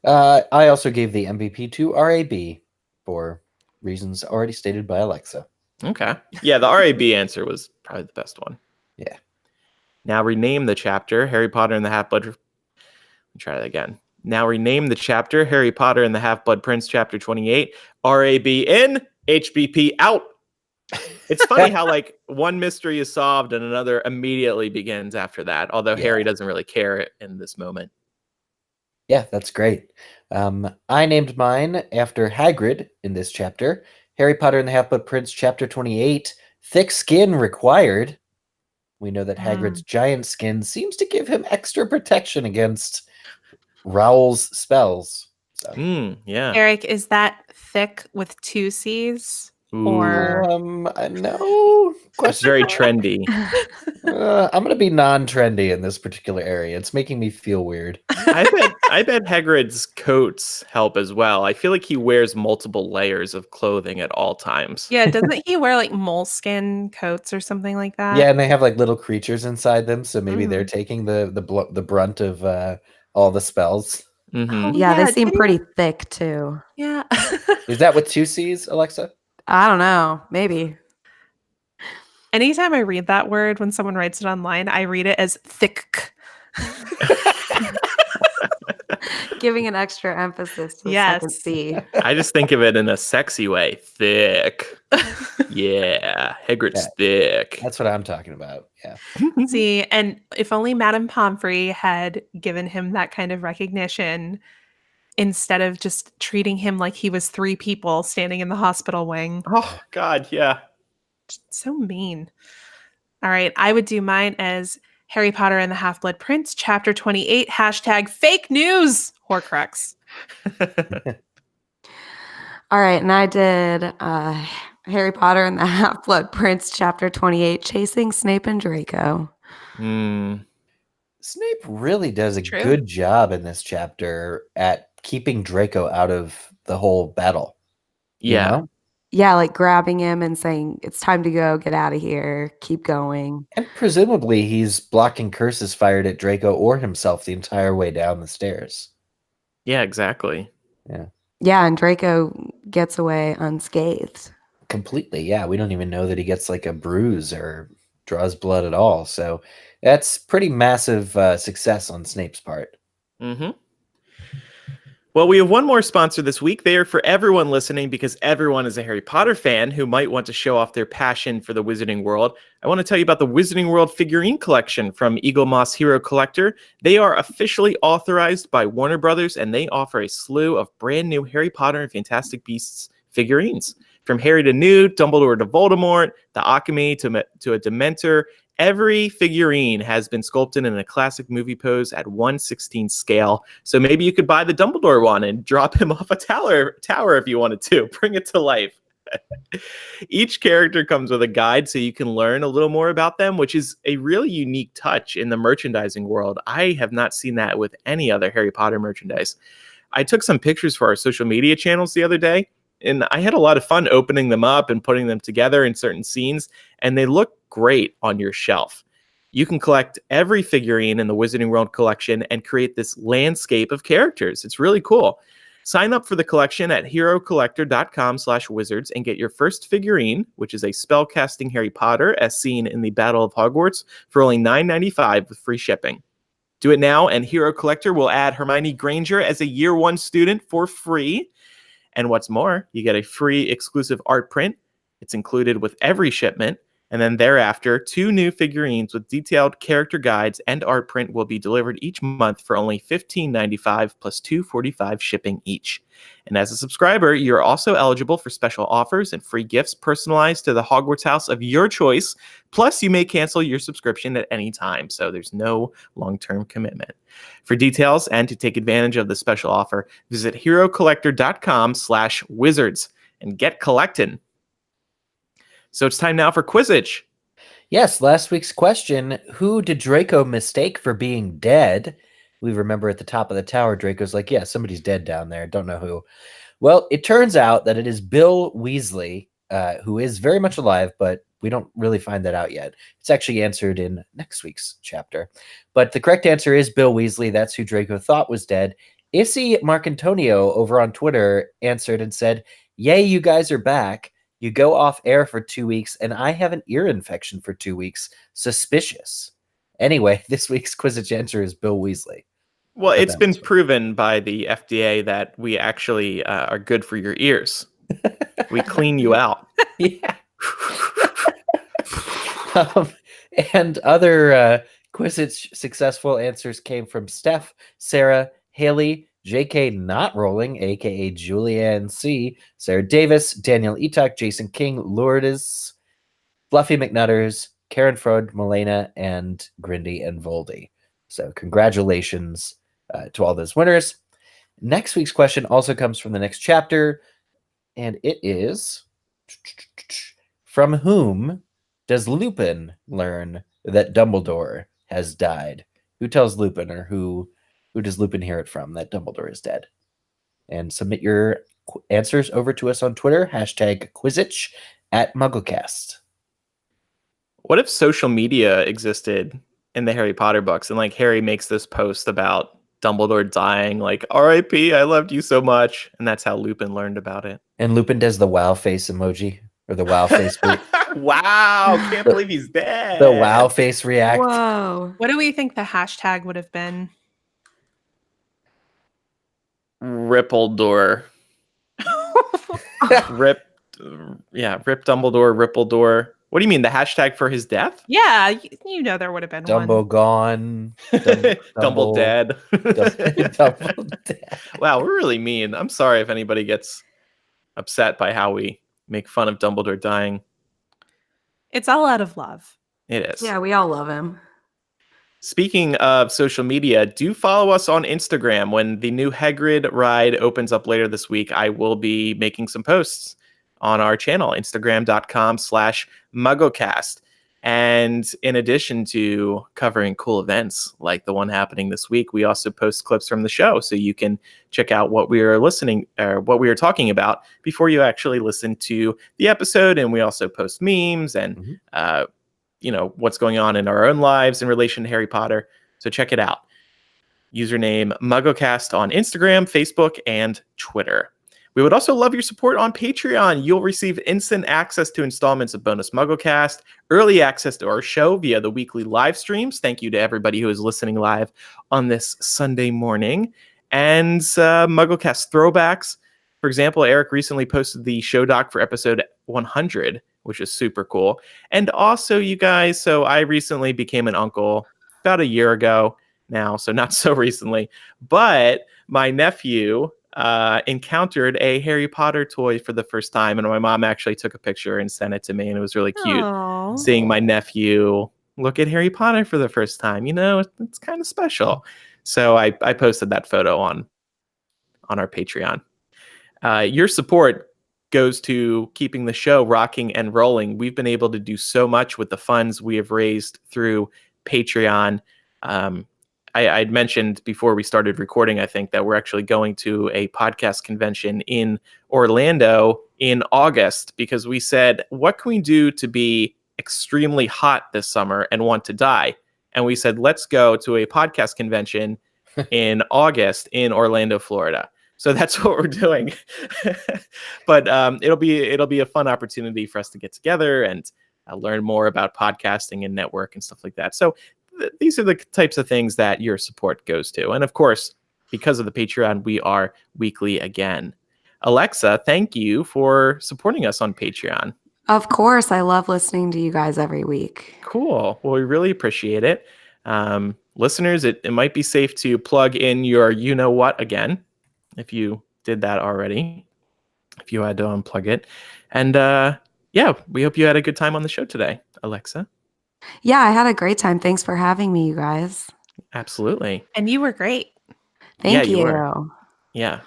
I also gave the MVP to RAB for reasons already stated by Alexa. Okay. Yeah, the RAB answer was probably the best one. Yeah. Now rename the chapter Harry Potter and the Half-Blood. Let me try that again. Now rename the chapter Harry Potter and the Half-Blood Prince, chapter 28. RAB in, HBP out. It's funny how like one mystery is solved and another immediately begins after that. Although Harry doesn't really care in this moment. Yeah, that's great. I named mine after Hagrid in this chapter. Harry Potter and the Half-Blood Prince, chapter 28. Thick skin required. We know that Hagrid's giant skin seems to give him extra protection against Rowell's spells. So. Yeah. Eric, is that thick with 2 C's? Ooh. Or no. It's very trendy. I'm gonna be non-trendy in this particular area. It's making me feel weird. I bet Hagrid's coats help as well. I feel like he wears multiple layers of clothing at all times. Yeah, doesn't he wear like moleskin coats or something like that? Yeah, and they have like little creatures inside them, so maybe they're taking the brunt of all the spells. Mm-hmm. Oh, Yeah, they seem pretty thick too. Yeah. Is that with 2 C's, Alexa? I don't know. Maybe. Anytime I read that word when someone writes it online, I read it as thick. Giving an extra emphasis to the second C. I just think of it in a sexy way. Thick. Yeah. Hagrid's thick. That's what I'm talking about. Yeah. See, and if only Madame Pomfrey had given him that kind of recognition instead of just treating him like he was 3 people standing in the hospital wing. Oh, God, yeah. So mean. All right, I would do mine as Harry Potter and the Half-Blood Prince, chapter 28, hashtag fake news, Horcrux. All right, and I did Harry Potter and the Half-Blood Prince, chapter 28, chasing Snape and Draco. Snape really does a good job in this chapter at keeping Draco out of the whole battle. Yeah. You know? Yeah, like grabbing him and saying, it's time to go, get out of here, keep going. And presumably he's blocking curses fired at Draco or himself the entire way down the stairs. Yeah, exactly. Yeah. Yeah, and Draco gets away unscathed. Completely, yeah. We don't even know that he gets like a bruise or draws blood at all. So that's pretty massive success on Snape's part. Mm-hmm. Well, we have one more sponsor this week. They are for everyone listening because everyone is a Harry Potter fan who might want to show off their passion for the Wizarding World. I want to tell you about the Wizarding World figurine collection from Eagle Moss Hero Collector. They are officially authorized by Warner Brothers, and they offer a slew of brand new Harry Potter and Fantastic Beasts figurines. From Harry to Newt, Dumbledore to Voldemort, the Occamy to a Dementor, every figurine has been sculpted in a classic movie pose at 1/16 scale. So maybe you could buy the Dumbledore one and drop him off a tower if you wanted to. Bring it to life. Each character comes with a guide so you can learn a little more about them, which is a really unique touch in the merchandising world. I have not seen that with any other Harry Potter merchandise. I took some pictures for our social media channels the other day, and I had a lot of fun opening them up and putting them together in certain scenes, and they look great on your shelf. You can collect every figurine in the Wizarding World collection and create this landscape of characters. It's really cool. Sign up for the collection at herocollector.com/wizards and get your first figurine, which is a spellcasting Harry Potter as seen in the Battle of Hogwarts, for only $9.95 with free shipping. Do it now, and Hero Collector will add Hermione Granger as a year one student for free. And what's more, you get a free exclusive art print. It's included with every shipment. And then thereafter, 2 new figurines with detailed character guides and art print will be delivered each month for only $15.95 plus $2.45 shipping each. And as a subscriber, you're also eligible for special offers and free gifts personalized to the Hogwarts house of your choice. Plus, you may cancel your subscription at any time, so there's no long-term commitment. For details and to take advantage of the special offer, visit herocollector.com/wizards and get collecting. So it's time now for Quizzitch. Yes, last week's question, who did Draco mistake for being dead? We remember at the top of the tower, Draco's like, yeah, somebody's dead down there. Don't know who. Well, it turns out that it is Bill Weasley, who is very much alive, but we don't really find that out yet. It's actually answered in next week's chapter. But the correct answer is Bill Weasley. That's who Draco thought was dead. Issy Marcantonio over on Twitter answered and said, yay, you guys are back. You go off air for 2 weeks, and I have an ear infection for 2 weeks. Suspicious. Anyway, this week's Quizzitch answer is Bill Weasley. Well, it's been proven by the FDA that we actually are good for your ears. We clean you out. Yeah. And other Quizzitch successful answers came from Steph, Sarah, Haley, JK Not Rolling, aka Julianne C, Sarah Davis, Daniel Etok, Jason King, Lourdes, Fluffy McNutters, Karen Frode, Milena, and Grindy and Voldy. So congratulations to all those winners. Next week's question also comes from the next chapter, and it is, from whom does Lupin learn that Dumbledore has died? Who tells Lupin, or who does Lupin hear it from that Dumbledore is dead? And submit your answers over to us on Twitter, #Quizzitch @MuggleCast. What if social media existed in the Harry Potter books and like Harry makes this post about Dumbledore dying, like R.I.P. I loved you so much, and that's how Lupin learned about it. And Lupin does the wow face emoji, or the wow face. Wow, can't believe he's dead. The wow face react. Whoa. What do we think the hashtag would have been? Rippledore. Rip Dumbledore, Rippledore. What do you mean, the hashtag for his death? Yeah, you know there would have been Dumbo one. gone. Dumble dead. Dumble dead. Wow, we're really mean. I'm sorry if anybody gets upset by how we make fun of Dumbledore dying. It's all out of love. It is. Yeah, we all love him. Speaking of social media, do follow us on Instagram. When the new Hagrid ride opens up later this week, I will be making some posts on our channel, Instagram.com/MuggleCast. And in addition to covering cool events like the one happening this week, we also post clips from the show, so you can check out what we are listening or what we are talking about before you actually listen to the episode. And we also post memes and what's going on in our own lives in relation to Harry Potter. So check it out. Username MuggleCast on Instagram, Facebook, and Twitter. We would also love your support on Patreon. You'll receive instant access to installments of bonus MuggleCast, early access to our show via the weekly live streams. Thank you to everybody who is listening live on this Sunday morning. And MuggleCast throwbacks. For example, Eric recently posted the show doc for episode 100, which is super cool. And also, you guys, so I recently became an uncle about a year ago now, so not so recently. But my nephew encountered a Harry Potter toy for the first time, and my mom actually took a picture and sent it to me, and it was really cute. Aww. Seeing my nephew look at Harry Potter for the first time. It's kind of special. So I posted that photo on our Patreon. Your support goes to keeping the show rocking and rolling. We've been able to do so much with the funds we have raised through Patreon. I'd mentioned before we started recording, I think, that we're actually going to a podcast convention in Orlando in August, because we said, what can we do to be extremely hot this summer and want to die? And we said, let's go to a podcast convention in August in Orlando, Florida. So that's what we're doing. But it'll be a fun opportunity for us to get together and learn more about podcasting and network and stuff like that. So these are the types of things that your support goes to. And of course, because of the Patreon, we are weekly again. Alexa, thank you for supporting us on Patreon. Of course. I love listening to you guys every week. Cool. Well, we really appreciate it. Listeners, it might be safe to plug in your you-know-what again, if you did that already, if you had to unplug it. And yeah, we hope you had a good time on the show today, Alexa. Yeah, I had a great time. Thanks for having me, you guys. Absolutely. And you were great. Thank you you. were. Yeah.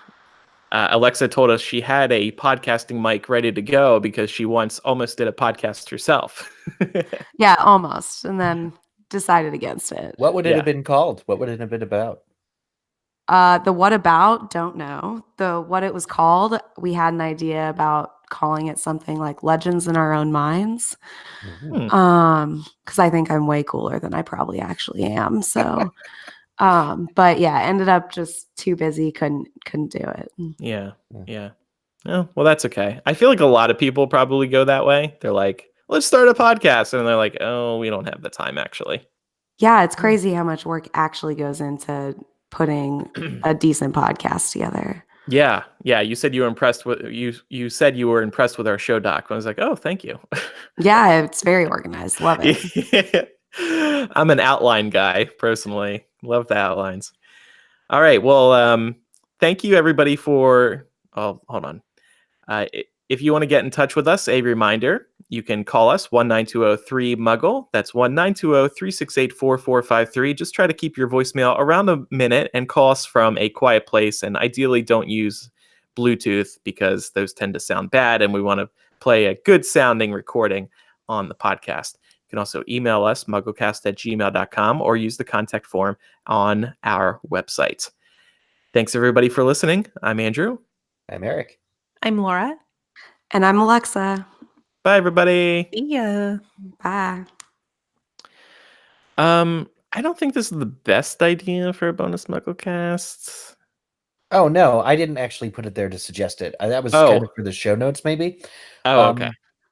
Alexa told us she had a podcasting mic ready to go because she once almost did a podcast herself. Yeah, almost. And then decided against it. What would it have been called? What would it have been about? The what about, don't know. The what it was called, we had an idea about calling it something like Legends in Our Own Minds. Because I think I'm way cooler than I probably actually am. So but yeah, ended up just too busy, couldn't do it. Yeah. Oh, well, that's okay. I feel like a lot of people probably go that way. They're like, let's start a podcast. And they're like, oh, we don't have the time actually. Yeah, it's crazy how much work actually goes into putting a decent podcast together. Yeah. You said you were impressed with you said you were impressed with our show doc. I was like, oh, thank you. Yeah, it's very organized. Love it. I'm an outline guy personally. Love the outlines. All right. Well, thank you everybody for. Oh, hold on. If you want to get in touch with us, a reminder, you can call us 1-920-3-MUGGLE. That's 1-920-368-4453. Just try to keep your voicemail around a minute and call us from a quiet place. And ideally, don't use Bluetooth because those tend to sound bad. And we want to play a good sounding recording on the podcast. You can also email us, mugglecast@gmail.com, or use the contact form on our website. Thanks, everybody, for listening. I'm Andrew. I'm Eric. I'm Laura. And I'm Alexa. Bye, everybody. See ya. Bye. I don't think this is the best idea for a bonus MuggleCast. Oh, no, I didn't actually put it there to suggest it. That was kind of for the show notes, maybe. Oh, okay.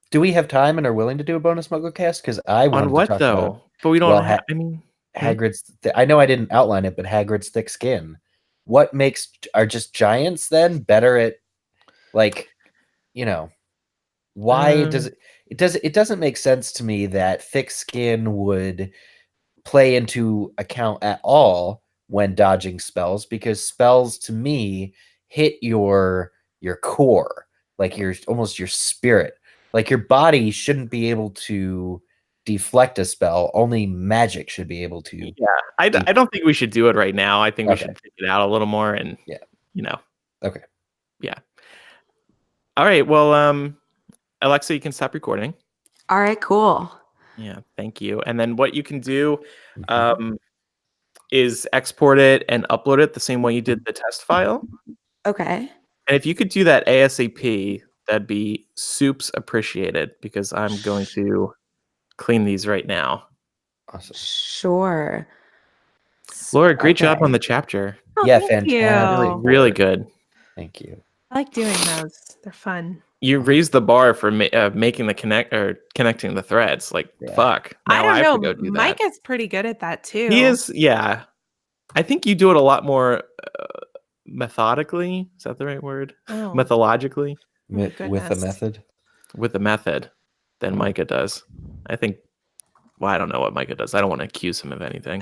Do we have time and are willing to do a bonus MuggleCast? Because I wanted On what, to talk though? about, But we don't have... I mean... Hagrid's... I know I didn't outline it, but Hagrid's thick skin. What makes... Are just giants, then, better at, like... You know, why does it doesn't make sense to me that thick skin would play into account at all when dodging spells, because spells to me hit your core, like almost your spirit. Like your body shouldn't be able to deflect a spell, only magic should be able to. Yeah, I don't think we should do it right now. I think we should take it out a little more and Okay. Yeah. All right. Well, Alexa, you can stop recording. All right, cool. Yeah, thank you. And then what you can do is export it and upload it the same way you did the test file. Okay. And if you could do that ASAP, that'd be soups appreciated, because I'm going to clean these right now. Awesome. Sure. Laura, great job on the chapter. Oh, Yeah, thank fantastic. you. Really good. Thank you. I like doing those. They're fun. You raised the bar for making the connecting the threads. Like, fuck. Now I have don't to know. go do Mike that. is pretty good at that too. He is, yeah. I think you do it a lot more methodically. Is that the right word? Oh. Methodologically? With a method? With a method than Micah does. I think, well, I don't know what Micah does. I don't want to accuse him of anything.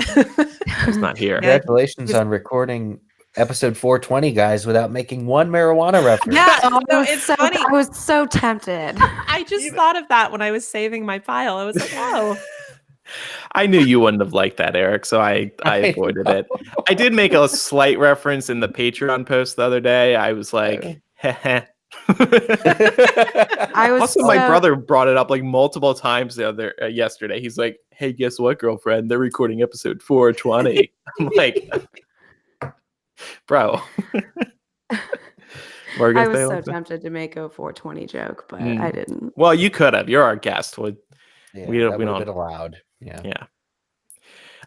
He's not here. Congratulations on recording episode 420, guys, without making one marijuana reference. Yeah, Oh, no, it's funny. I was so tempted. I just thought of that when I was saving my file. I was like, oh. I knew you wouldn't have liked that, Eric, so I avoided it. I did make a slight reference in the Patreon post the other day. I was like, heh, I was Also, so, my brother brought it up like multiple times yesterday. He's like, "Hey, guess what, girlfriend? They're recording episode 420." I'm like, "Bro." I was so tempted to make a 420 joke, but I didn't. Well, you could have. You're our guest. We that don't. would have been allowed. Yeah. Yeah.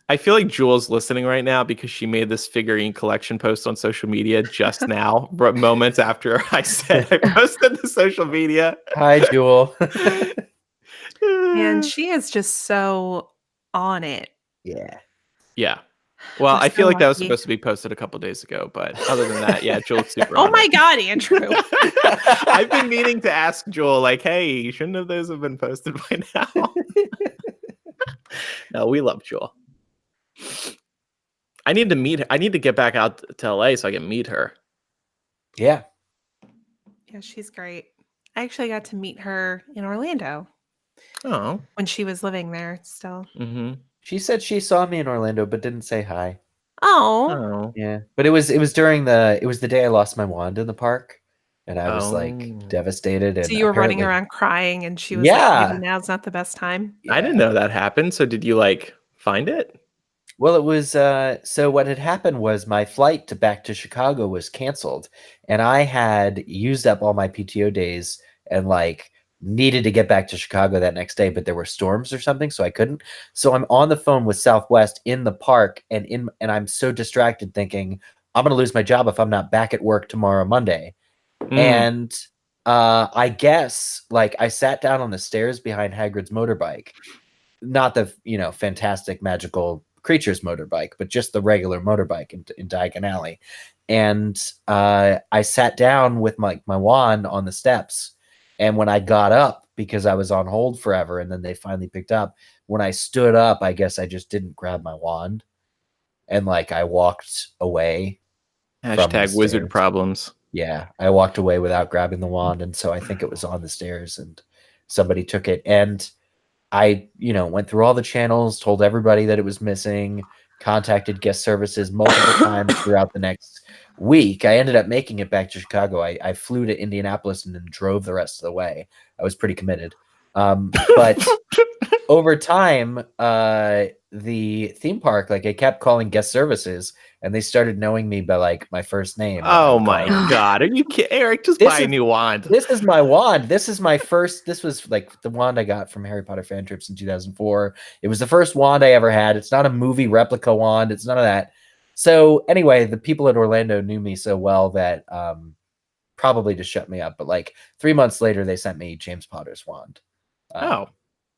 I feel like Jules listening right now because she made this figurine collection post on social media just now, moments after I said I posted the social media. Hi, Jewel. And she is just so on it. Yeah. Yeah. Well, We're I feel so like that was lucky. supposed to be posted a couple days ago, but other than that, yeah, Jules super Oh on my it. God, Andrew. I've been meaning to ask Joel, like, hey, shouldn't have those have been posted by now? No, we love Joel. I need to meet her. I need to get back out to LA so I can meet her. Yeah. Yeah, she's great. I actually got to meet her in Orlando Oh. when she was living there still. Mm-hmm. She said she saw me in Orlando, but didn't say hi. Oh. Oh. Yeah. But it was the day I lost my wand in the park. And I was like Oh. devastated. And So you were running apparently- around crying and she was Yeah. like, maybe now's not the best time. I didn't know that happened. So did you like find it? Well, it was so what had happened was my flight back to Chicago was canceled, and I had used up all my PTO days and like needed to get back to Chicago that next day, but there were storms or something, so I couldn't. So I'm on the phone with Southwest in the park, and I'm so distracted thinking I'm gonna lose my job if I'm not back at work tomorrow, Monday. And I guess like I sat down on the stairs behind Hagrid's motorbike, not the fantastic magical creatures motorbike, but just the regular motorbike in Diagon Alley. And I sat down with my wand on the steps. And when I got up, because I was on hold forever, and then they finally picked up, when I stood up, I guess I just didn't grab my wand. And like I walked away. Hashtag wizard problems. Yeah, I walked away without grabbing the wand. And so I think it was on the stairs and somebody took it. And I, went through all the channels, told everybody that it was missing, contacted guest services multiple times throughout the next week. I ended up making it back to Chicago. I flew to Indianapolis and then drove the rest of the way. I was pretty committed. But over time, the theme park, like I kept calling guest services and they started knowing me by like my first name. Oh my God. Are you kidding? Eric, just buy a new wand. This is my wand. This was like the wand I got from Harry Potter fan trips in 2004. It was the first wand I ever had. It's not a movie replica wand. It's none of that. So anyway, the people at Orlando knew me so well that probably to shut me up. But like 3 months later, they sent me James Potter's wand.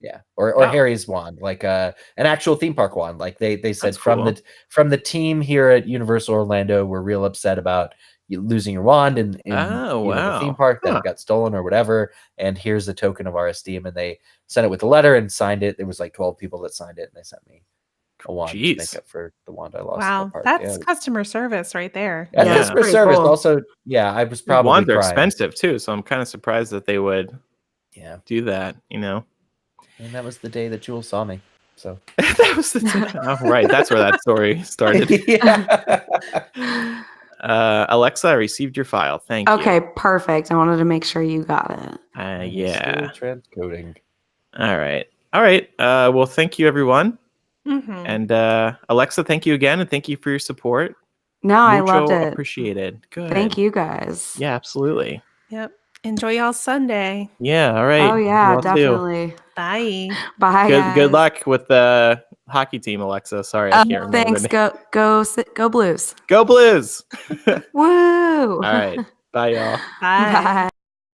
Yeah, or Harry's wand, like an actual theme park wand. Like they said from the team here at Universal Orlando, we're real upset about you losing your wand in the theme park that got stolen or whatever. And here's the token of our esteem. And they sent it with a letter and signed it. There was like 12 people that signed it, and they sent me a wand to make up for the wand I lost. Wow, in the park. that's customer service right there. Yeah, customer service. Cool. Also, yeah, I was probably wands are crying. expensive too, so I'm kind of surprised that they would do that. And that was the day that Jules saw me. So that was the right. That's where that story started. Alexa, I received your file. Thank you. Okay, perfect. I wanted to make sure you got it. Yeah. Transcoding. All right. Well, thank you, everyone. Mm-hmm. And Alexa, thank you again, and thank you for your support. No, I loved it. Appreciated. Good. Thank you guys. Yeah, absolutely. Yep. Enjoy y'all Sunday. Yeah. All right. Oh yeah, definitely. Bye. Bye. Good luck with the hockey team, Alexa. Sorry, I can't remember. Thanks. Go Blues. Go Blues. Woo. All right. Bye, y'all. Bye. Bye.